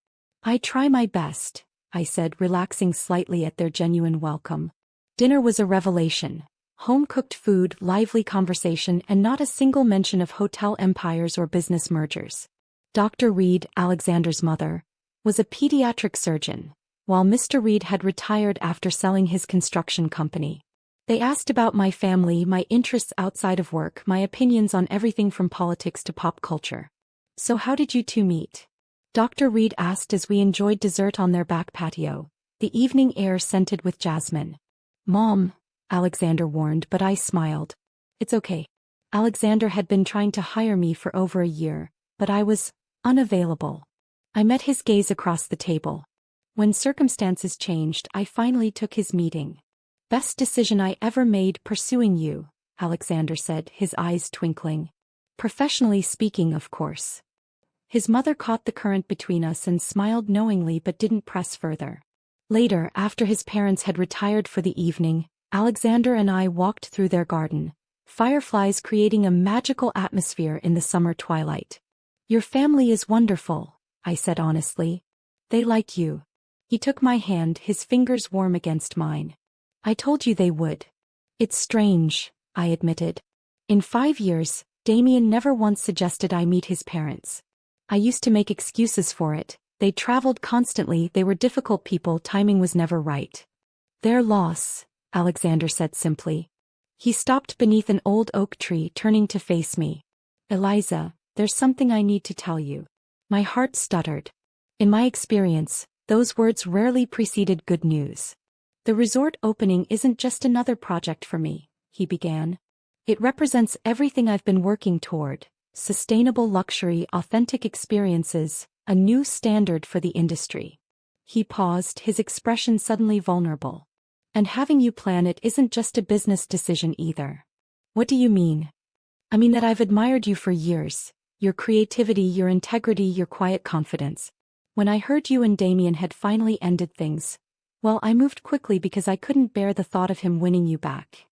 I try my best, I said, relaxing slightly at their genuine welcome. Dinner was a revelation. Home-cooked food, lively conversation, and not a single mention of hotel empires or business mergers. Dr. Reed, Alexander's mother, was a pediatric surgeon, while Mr. Reed had retired after selling his construction company. They asked about my family, my interests outside of work, my opinions on everything from politics to pop culture. So how did you two meet? Dr. Reed asked as we enjoyed dessert on their back patio, the evening air scented with jasmine. Mom, Alexander warned, but I smiled. It's okay. Alexander had been trying to hire me for over a year, but I was unavailable. I met his gaze across the table. When circumstances changed, I finally took his meeting. Best decision I ever made pursuing you, Alexander said, his eyes twinkling. Professionally speaking, of course. His mother caught the current between us and smiled knowingly but didn't press further. Later, after his parents had retired for the evening, Alexander and I walked through their garden, fireflies creating a magical atmosphere in the summer twilight. Your family is wonderful, I said honestly. They like you. He took my hand, his fingers warm against mine. I told you they would. It's strange, I admitted. In 5 years, Damien never once suggested I meet his parents. I used to make excuses for it. They traveled constantly, they were difficult people, timing was never right. Their loss, Alexander said simply. He stopped beneath an old oak tree, turning to face me. Eliza, there's something I need to tell you. My heart stuttered. In my experience, those words rarely preceded good news. The resort opening isn't just another project for me, he began. It represents everything I've been working toward: sustainable luxury, authentic experiences, a new standard for the industry. He paused, his expression suddenly vulnerable. And having you plan it isn't just a business decision either. What do you mean? I mean that I've admired you for years, your creativity, your integrity, your quiet confidence. When I heard you and Damien had finally ended things, well, I moved quickly because I couldn't bear the thought of him winning you back.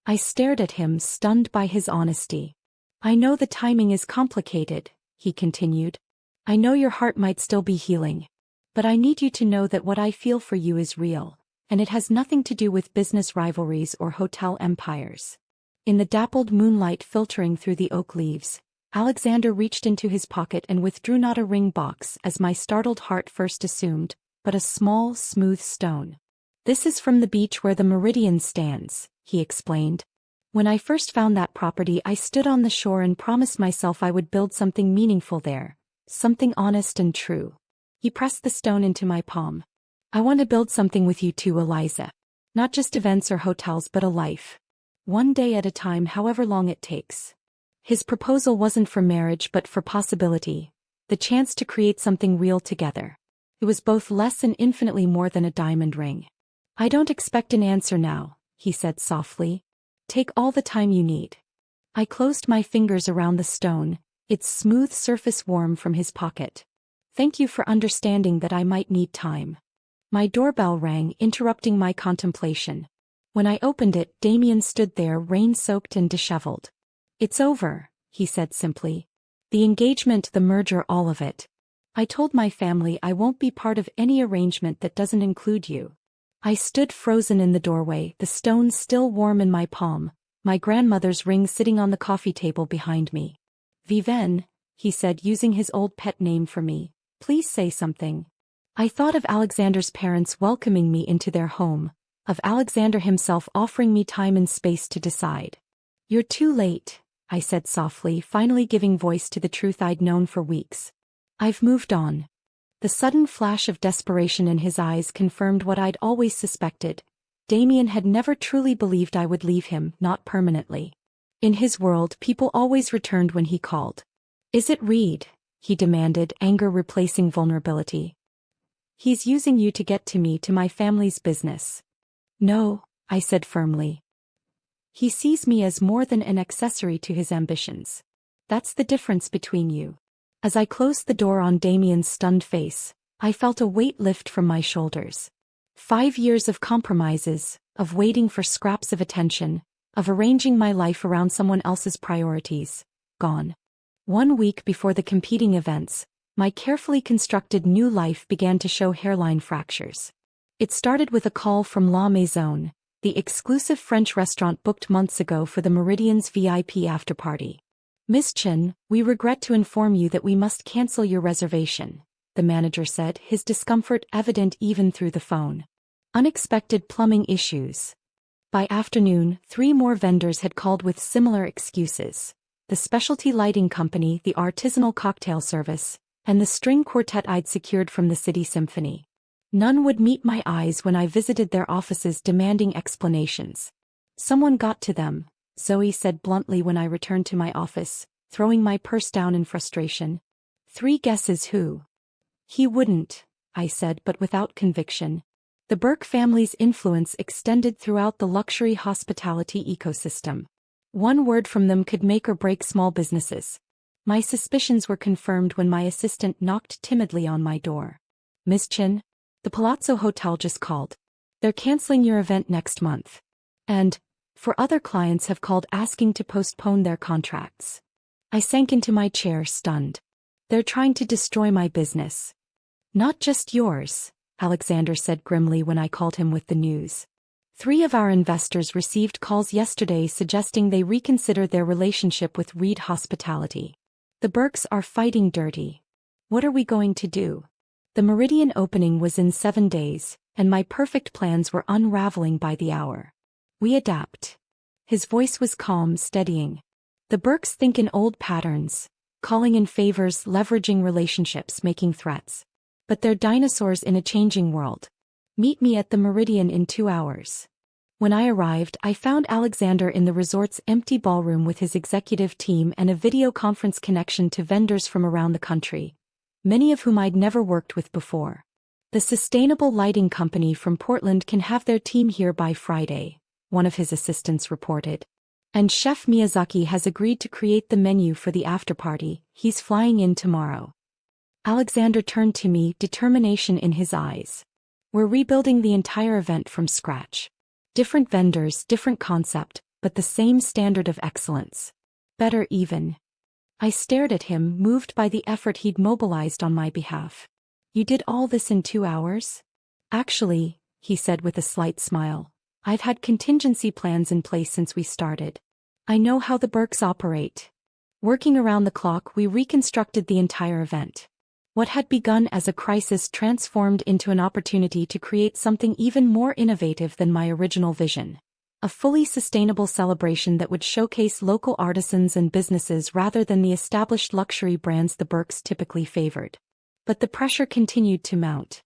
I stared at him, stunned by his honesty. I know the timing is complicated, he continued. I know your heart might still be healing. But I need you to know that what I feel for you is real, and it has nothing to do with business rivalries or hotel empires. In the dappled moonlight filtering through the oak leaves, Alexander reached into his pocket and withdrew not a ring box as my startled heart first assumed, but a small, smooth stone. This is from the beach where the Meridian stands, he explained. When I first found that property, I stood on the shore and promised myself I would build something meaningful there, something honest and true. He pressed the stone into my palm. I want to build something with you too, Eliza. Not just events or hotels, but a life. One day at a time, however long it takes. His proposal wasn't for marriage but for possibility, the chance to create something real together. It was both less and infinitely more than a diamond ring. I don't expect an answer now, he said softly. Take all the time you need. I closed my fingers around the stone, its smooth surface warm from his pocket. Thank you for understanding that I might need time. My doorbell rang, interrupting my contemplation. When I opened it, Damien stood there, rain-soaked and disheveled. It's over, he said simply. The engagement, the merger, all of it. I told my family I won't be part of any arrangement that doesn't include you. I stood frozen in the doorway, the stone still warm in my palm, my grandmother's ring sitting on the coffee table behind me. Viven, he said, using his old pet name for me, please say something. I thought of Alexander's parents welcoming me into their home, of Alexander himself offering me time and space to decide. You're too late, I said softly, finally giving voice to the truth I'd known for weeks. I've moved on. The sudden flash of desperation in his eyes confirmed what I'd always suspected. Damien had never truly believed I would leave him, not permanently. In his world, people always returned when he called. Is it Reed? He demanded, anger replacing vulnerability. He's using you to get to me, to my family's business. No, I said firmly. He sees me as more than an accessory to his ambitions. That's the difference between you. As I closed the door on Damien's stunned face, I felt a weight lift from my shoulders. 5 years of compromises, of waiting for scraps of attention, of arranging my life around someone else's priorities, gone. 1 week before the competing events, my carefully constructed new life began to show hairline fractures. It started with a call from La Maison, the exclusive French restaurant booked months ago for the Meridian's VIP after-party. Miss Chen, we regret to inform you that we must cancel your reservation, the manager said, his discomfort evident even through the phone. Unexpected plumbing issues. By afternoon, 3 more vendors had called with similar excuses. The specialty lighting company, the artisanal cocktail service, and the string quartet I'd secured from the City Symphony. None would meet my eyes when I visited their offices demanding explanations. Someone got to them, Zoe said bluntly when I returned to my office, throwing my purse down in frustration. 3 guesses who? He wouldn't, I said, but without conviction. The Burke family's influence extended throughout the luxury hospitality ecosystem. 1 word from them could make or break small businesses. My suspicions were confirmed when my assistant knocked timidly on my door. Miss Chen, the Palazzo Hotel just called. They're canceling your event next month. And, for other clients have called asking to postpone their contracts. I sank into my chair, stunned. They're trying to destroy my business. Not just yours, Alexander said grimly when I called him with the news. 3 of our investors received calls yesterday suggesting they reconsider their relationship with Reed Hospitality. The Burkes are fighting dirty. What are we going to do? The Meridian opening was in 7 days, and my perfect plans were unraveling by the hour. We adapt. His voice was calm, steadying. The Burkes think in old patterns, calling in favors, leveraging relationships, making threats. But they're dinosaurs in a changing world. Meet me at the Meridian in 2 hours. When I arrived, I found Alexander in the resort's empty ballroom with his executive team and a video conference connection to vendors from around the country, many of whom I'd never worked with before. The sustainable lighting company from Portland can have their team here by Friday, one of his assistants reported. And Chef Miyazaki has agreed to create the menu for the afterparty. He's flying in tomorrow. Alexander turned to me, determination in his eyes. We're rebuilding the entire event from scratch. Different vendors, different concept, but the same standard of excellence. Better even. I stared at him, moved by the effort he'd mobilized on my behalf. You did all this in 2 hours? Actually, he said with a slight smile, I've had contingency plans in place since we started. I know how the Burkes operate. Working around the clock, we reconstructed the entire event. What had begun as a crisis transformed into an opportunity to create something even more innovative than my original vision. A fully sustainable celebration that would showcase local artisans and businesses rather than the established luxury brands the Burkes typically favored. But the pressure continued to mount.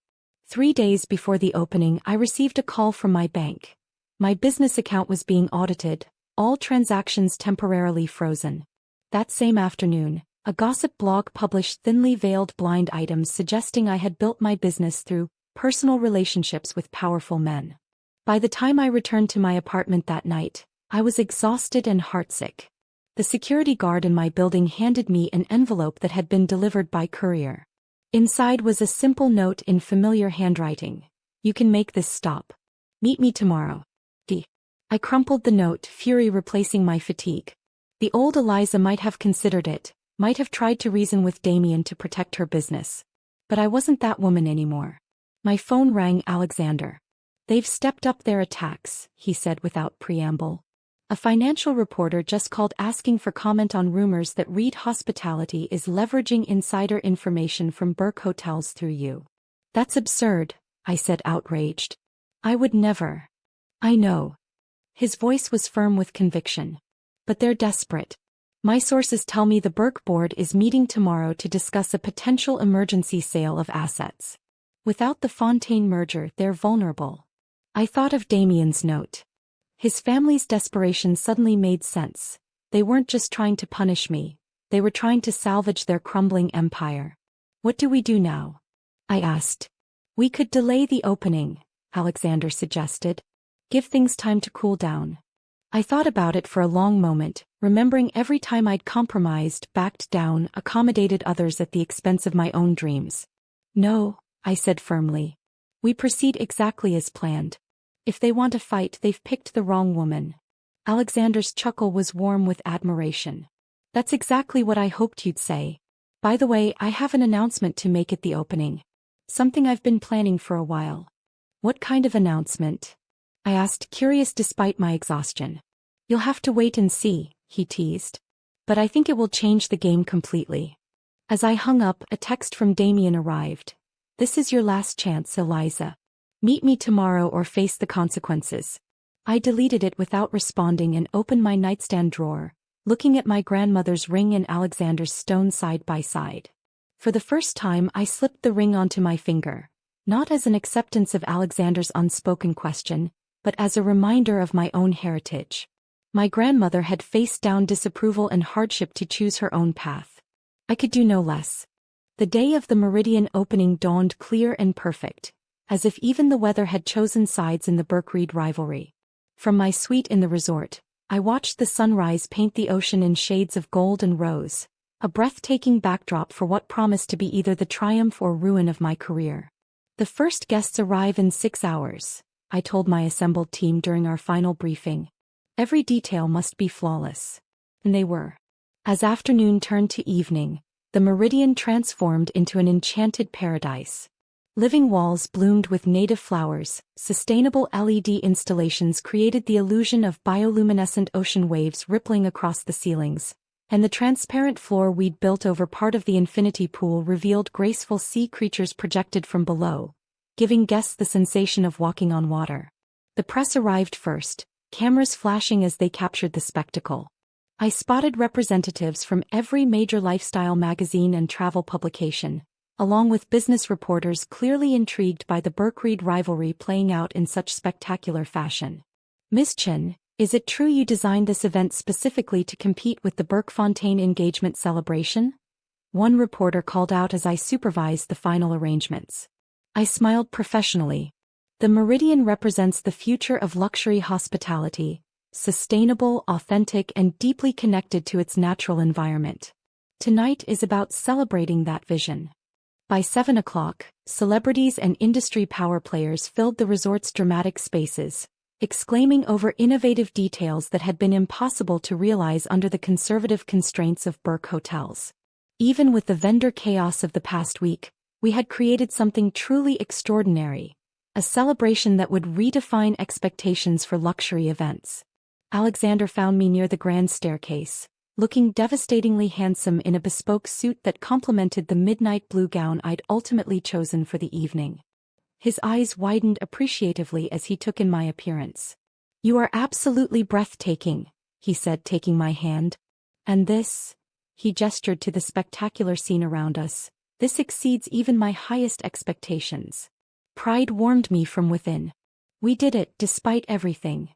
3 days before the opening, I received a call from my bank. My business account was being audited, all transactions temporarily frozen. That same afternoon, a gossip blog published thinly veiled blind items suggesting I had built my business through personal relationships with powerful men. By the time I returned to my apartment that night, I was exhausted and heartsick. The security guard in my building handed me an envelope that had been delivered by courier. Inside was a simple note in familiar handwriting. You can make this stop. Meet me tomorrow. D. I crumpled the note, fury replacing my fatigue. The old Eliza might have considered it, might have tried to reason with Damien to protect her business. But I wasn't that woman anymore. My phone rang. Alexander. They've stepped up their attacks, he said without preamble. A financial reporter just called asking for comment on rumors that Reed Hospitality is leveraging insider information from Burke Hotels through you. That's absurd, I said, outraged. I would never. I know. His voice was firm with conviction. But they're desperate. My sources tell me the Burke board is meeting tomorrow to discuss a potential emergency sale of assets. Without the Fontaine merger, they're vulnerable. I thought of Damien's note. His family's desperation suddenly made sense. They weren't just trying to punish me, they were trying to salvage their crumbling empire. What do we do now? I asked. We could delay the opening, Alexander suggested. Give things time to cool down. I thought about it for a long moment, remembering every time I'd compromised, backed down, accommodated others at the expense of my own dreams. No, I said firmly. We proceed exactly as planned. If they want a fight, they've picked the wrong woman. Alexander's chuckle was warm with admiration. That's exactly what I hoped you'd say. By the way, I have an announcement to make at the opening. Something I've been planning for a while. What kind of announcement? I asked, curious despite my exhaustion. You'll have to wait and see, he teased. But I think it will change the game completely. As I hung up, a text from Damien arrived. This is your last chance, Eliza. Meet me tomorrow or face the consequences. I deleted it without responding and opened my nightstand drawer, looking at my grandmother's ring and Alexander's stone side by side. For the first time, I slipped the ring onto my finger, not as an acceptance of Alexander's unspoken question, but as a reminder of my own heritage. My grandmother had faced down disapproval and hardship to choose her own path. I could do no less. The day of the Meridian opening dawned clear and perfect, as if even the weather had chosen sides in the Burke-Reed rivalry. From my suite in the resort, I watched the sunrise paint the ocean in shades of gold and rose, a breathtaking backdrop for what promised to be either the triumph or ruin of my career. The first guests arrive in 6 hours, I told my assembled team during our final briefing. Every detail must be flawless. And they were. As afternoon turned to evening, the Meridian transformed into an enchanted paradise. Living walls bloomed with native flowers, sustainable LED installations created the illusion of bioluminescent ocean waves rippling across the ceilings, and the transparent floor we'd built over part of the infinity pool revealed graceful sea creatures projected from below, giving guests the sensation of walking on water. The press arrived first, cameras flashing as they captured the spectacle. I spotted representatives from every major lifestyle magazine and travel publication, along with business reporters clearly intrigued by the Burke-Reed rivalry playing out in such spectacular fashion. Miss Chen, is it true you designed this event specifically to compete with the Berkfontein engagement celebration? One reporter called out as I supervised the final arrangements. I smiled professionally. The Meridian represents the future of luxury hospitality, sustainable, authentic, and deeply connected to its natural environment. Tonight is about celebrating that vision. By 7 o'clock, celebrities and industry power players filled the resort's dramatic spaces, exclaiming over innovative details that had been impossible to realize under the conservative constraints of Berk hotels. Even with the vendor chaos of the past week, we had created something truly extraordinary, a celebration that would redefine expectations for luxury events. Alexander found me near the grand staircase, looking devastatingly handsome in a bespoke suit that complemented the midnight blue gown I'd ultimately chosen for the evening. His eyes widened appreciatively as he took in my appearance. "You are absolutely breathtaking," he said, taking my hand. "And this," he gestured to the spectacular scene around us, "this exceeds even my highest expectations." Pride warmed me from within. "We did it despite everything."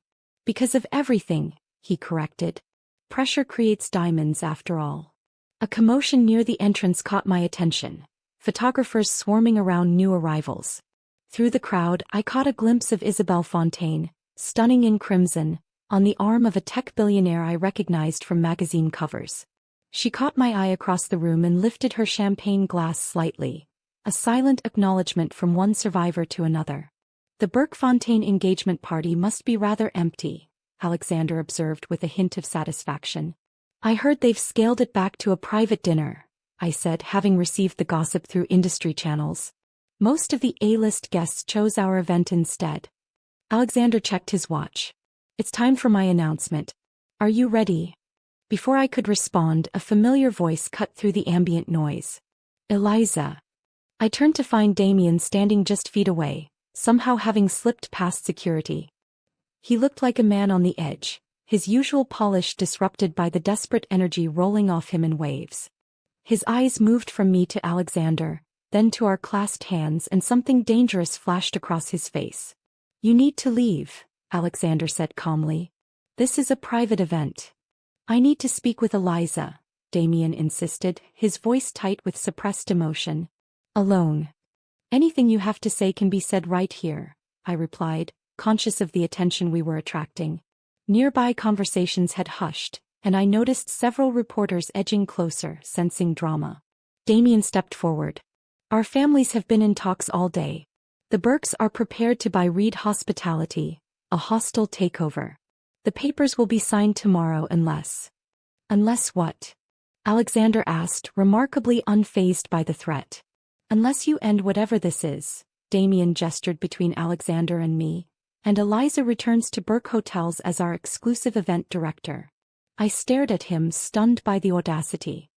"Because of everything," he corrected. "Pressure creates diamonds after all." A commotion near the entrance caught my attention. Photographers swarming around new arrivals. Through the crowd, I caught a glimpse of Isabelle Fontaine, stunning in crimson, on the arm of a tech billionaire I recognized from magazine covers. She caught my eye across the room and lifted her champagne glass slightly, a silent acknowledgement from one survivor to another. "The Berkfontein engagement party must be rather empty," Alexander observed with a hint of satisfaction. "I heard they've scaled it back to a private dinner," I said, having received the gossip through industry channels. "Most of the A-list guests chose our event instead." Alexander checked his watch. "It's time for my announcement. Are you ready?" Before I could respond, a familiar voice cut through the ambient noise. "Eliza." I turned to find Damien standing just feet away, somehow having slipped past security. He looked like a man on the edge, his usual polish disrupted by the desperate energy rolling off him in waves. His eyes moved from me to Alexander, then to our clasped hands, and something dangerous flashed across his face. "You need to leave," Alexander said calmly. "This is a private event." "I need to speak with Eliza," Damien insisted, his voice tight with suppressed emotion. "Alone." "Anything you have to say can be said right here," I replied, conscious of the attention we were attracting. Nearby conversations had hushed, and I noticed several reporters edging closer, sensing drama. Damien stepped forward. "Our families have been in talks all day. The Berks are prepared to buy Reed Hospitality, a hostile takeover. The papers will be signed tomorrow unless..." "Unless what?" Alexander asked, remarkably unfazed by the threat. "Unless you end whatever this is," Damien gestured between Alexander and me, "and Eliza returns to Berk Hotels as our exclusive event director." I stared at him, stunned by the audacity.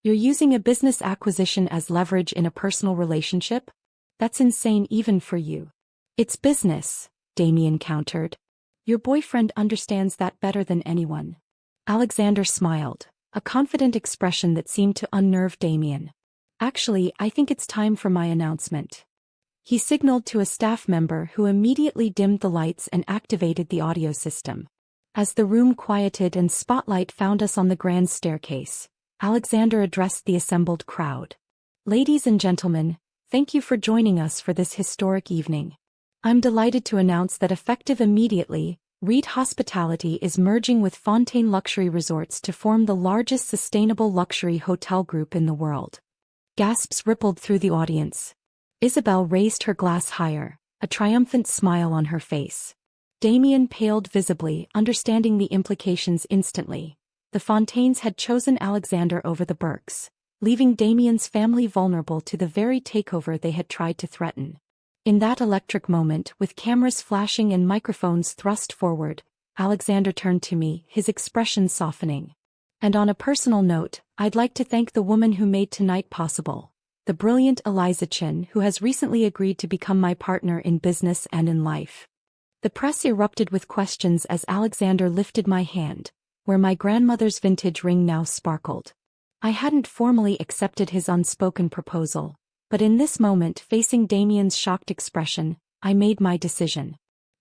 "You're using a business acquisition as leverage in a personal relationship? That's insane even for you." "It's business," Damien countered. "Your boyfriend understands that better than anyone." Alexander smiled, a confident expression that seemed to unnerve Damien. "Actually, I think it's time for my announcement." He signaled to a staff member who immediately dimmed the lights and activated the audio system. As the room quieted and spotlight found us on the grand staircase, Alexander addressed the assembled crowd. "Ladies and gentlemen, thank you for joining us for this historic evening. I'm delighted to announce that effective immediately, Reed Hospitality is merging with Fontaine Luxury Resorts to form the largest sustainable luxury hotel group in the world." Gasps rippled through the audience. Isabelle raised her glass higher, a triumphant smile on her face. Damien paled visibly, understanding the implications instantly. The Fontaines had chosen Alexander over the Berks, leaving Damien's family vulnerable to the very takeover they had tried to threaten. In that electric moment, with cameras flashing and microphones thrust forward, Alexander turned to me, his expression softening. "And on a personal note, I'd like to thank the woman who made tonight possible, the brilliant Eliza Chen, who has recently agreed to become my partner in business and in life." The press erupted with questions as Alexander lifted my hand, where my grandmother's vintage ring now sparkled. I hadn't formally accepted his unspoken proposal, but in this moment, facing Damien's shocked expression, I made my decision.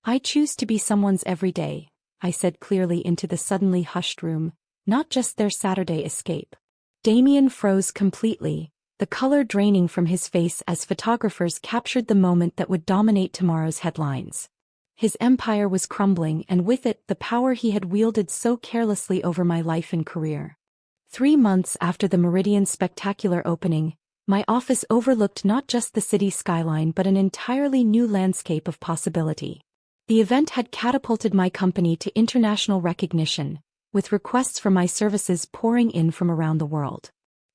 I choose to be someone's every day, I said clearly into the suddenly hushed room, not just their Saturday escape. Damien froze completely, the color draining from his face as photographers captured the moment that would dominate tomorrow's headlines. His empire was crumbling, and with it the power he had wielded so carelessly over my life and career. 3 months after the Meridian's spectacular opening, my office overlooked not just the city skyline but an entirely new landscape of possibility. The event had catapulted my company to international recognition, with requests for my services pouring in from around the world.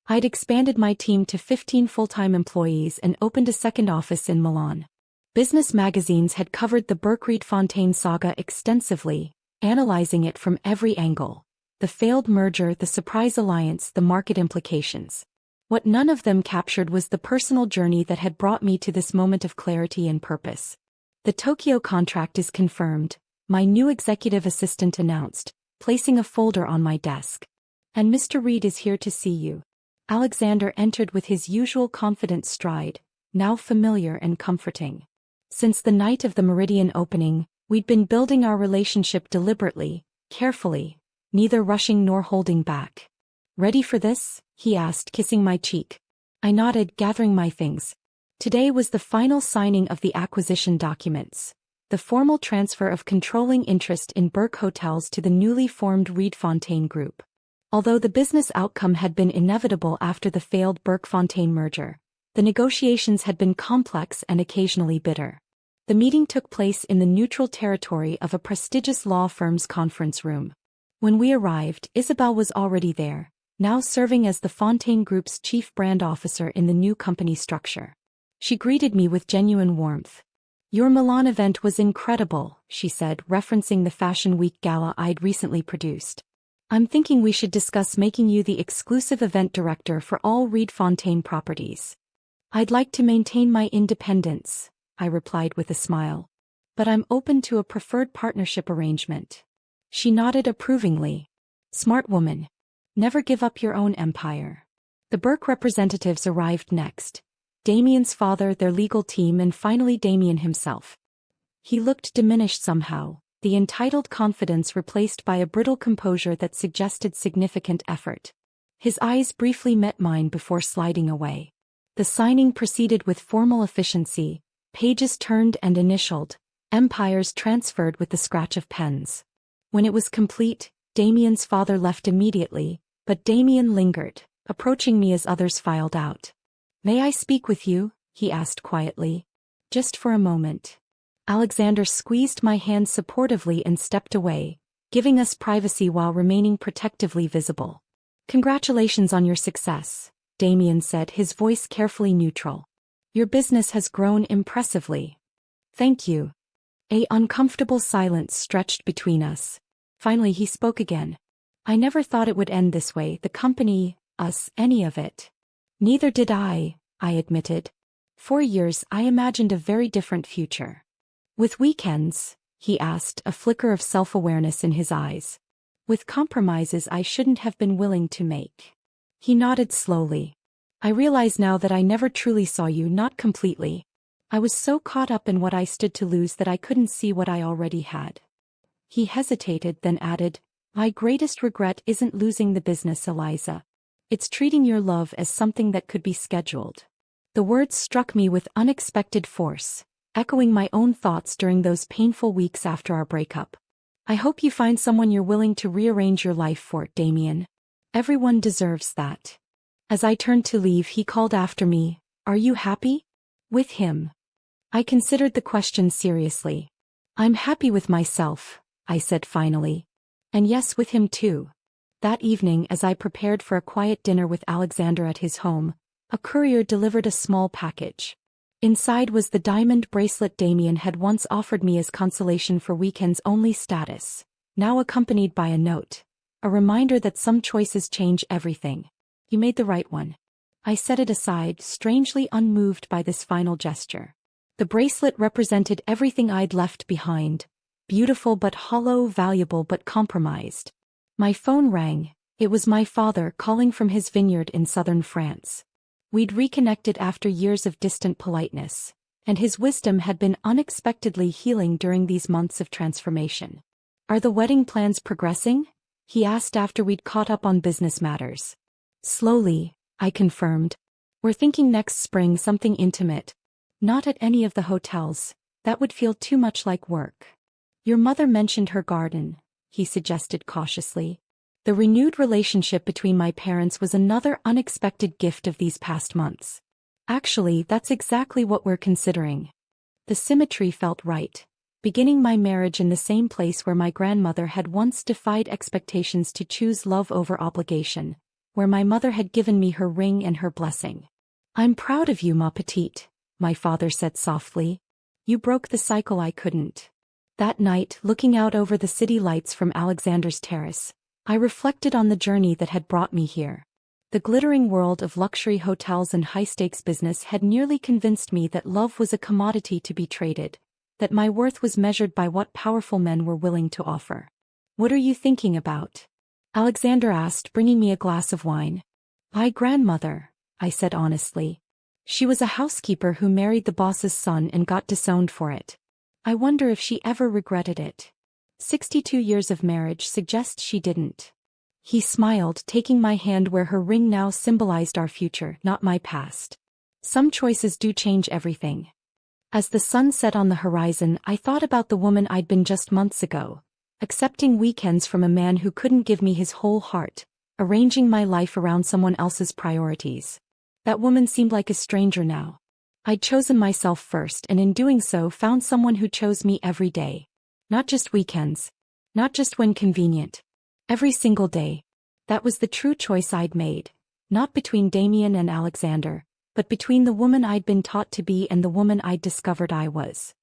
I'd expanded my team to 15 full-time employees and opened a second office in Milan. Business magazines had covered the Burke-Reed-Fontaine saga extensively, analyzing it from every angle: the failed merger, the surprise alliance, the market implications. What none of them captured was the personal journey that had brought me to this moment of clarity and purpose. "The Tokyo contract is confirmed," my new executive assistant announced, placing a folder on my desk. "And Mr. Reed is here to see you." Alexander entered with his usual confident stride, now familiar and comforting. Since the night of the Meridian opening, we'd been building our relationship deliberately, carefully, neither rushing nor holding back. "Ready for this?" he asked, kissing my cheek. I nodded, gathering my things. Today was the final signing of the acquisition documents, the formal transfer of controlling interest in Burke Hotels to the newly formed Reed-Fontaine Group. Although the business outcome had been inevitable after the failed Burke-Fontaine merger, the negotiations had been complex and occasionally bitter. The meeting took place in the neutral territory of a prestigious law firm's conference room. When we arrived, Isabel was already there, now serving as the Fontaine Group's chief brand officer in the new company structure. She greeted me with genuine warmth. "Your Milan event was incredible," she said, referencing the Fashion Week gala I'd recently produced. "I'm thinking we should discuss making you the exclusive event director for all Reed-Fontaine properties." "I'd like to maintain my independence," I replied with a smile. "But I'm open to a preferred partnership arrangement." She nodded approvingly. "Smart woman. Never give up your own empire." The Burke representatives arrived next. Damien's father, their legal team, and finally Damien himself. He looked diminished somehow, the entitled confidence replaced by a brittle composure that suggested significant effort. His eyes briefly met mine before sliding away. The signing proceeded with formal efficiency, pages turned and initialed, empires transferred with the scratch of pens. When it was complete, Damien's father left immediately, but Damien lingered, approaching me as others filed out. "May I speak with you?" he asked quietly. "Just for a moment." Alexander squeezed my hand supportively and stepped away, giving us privacy while remaining protectively visible. "Congratulations on your success," Damien said, his voice carefully neutral. "Your business has grown impressively." "Thank you." A uncomfortable silence stretched between us. Finally he spoke again. "I never thought it would end this way, the company, us, any of it." "Neither did I admitted. For years I imagined a very different future." "With weekends?" he asked, a flicker of self-awareness in his eyes. "With compromises I shouldn't have been willing to make." He nodded slowly. "I realize now that I never truly saw you, not completely. I was so caught up in what I stood to lose that I couldn't see what I already had." He hesitated, then added, "My greatest regret isn't losing the business, Eliza. It's treating your love as something that could be scheduled." The words struck me with unexpected force, echoing my own thoughts during those painful weeks after our breakup. "I hope you find someone you're willing to rearrange your life for, Damien. Everyone deserves that." As I turned to leave, he called after me, "Are you happy?" "With him?" I considered the question seriously. "I'm happy with myself," I said finally. "And yes, with him too." That evening, as I prepared for a quiet dinner with Alexander at his home, a courier delivered a small package. Inside was the diamond bracelet Damien had once offered me as consolation for weekends only status, now accompanied by a note, a reminder that some choices change everything. "You made the right one." I set it aside, strangely unmoved by this final gesture. The bracelet represented everything I'd left behind, beautiful but hollow, valuable but compromised. My phone rang. It was my father calling from his vineyard in southern France. We'd reconnected after years of distant politeness, And his wisdom had been unexpectedly healing during these months of transformation. "Are the wedding plans progressing?" he asked after we'd caught up on business matters. "Slowly," I confirmed. "We're thinking next spring something intimate. Not at any of the hotels, that would feel too much like work." "Your mother mentioned her garden," he suggested cautiously. The renewed relationship between my parents was another unexpected gift of these past months. "Actually, that's exactly what we're considering." The symmetry felt right. Beginning my marriage in the same place where my grandmother had once defied expectations to choose love over obligation, where my mother had given me her ring and her blessing. "I'm proud of you, ma petite," my father said softly. "You broke the cycle I couldn't." That night, looking out over the city lights from Alexander's terrace, I reflected on the journey that had brought me here. The glittering world of luxury hotels and high-stakes business had nearly convinced me that love was a commodity to be traded, that my worth was measured by what powerful men were willing to offer. "What are you thinking about?" Alexander asked, bringing me a glass of wine. "My grandmother," I said honestly. "She was a housekeeper who married the boss's son and got disowned for it. I wonder if she ever regretted it. 62 years of marriage suggest she didn't." He smiled, taking my hand where her ring now symbolized our future, not my past. Some choices do change everything. As the sun set on the horizon, I thought about the woman I'd been just months ago, accepting weekends from a man who couldn't give me his whole heart, arranging my life around someone else's priorities. That woman seemed like a stranger now. I'd chosen myself first, and in doing so found someone who chose me every day. Not just weekends. Not just when convenient. Every single day. That was the true choice I'd made. Not between Damien and Alexander, but between the woman I'd been taught to be and the woman I'd discovered I was.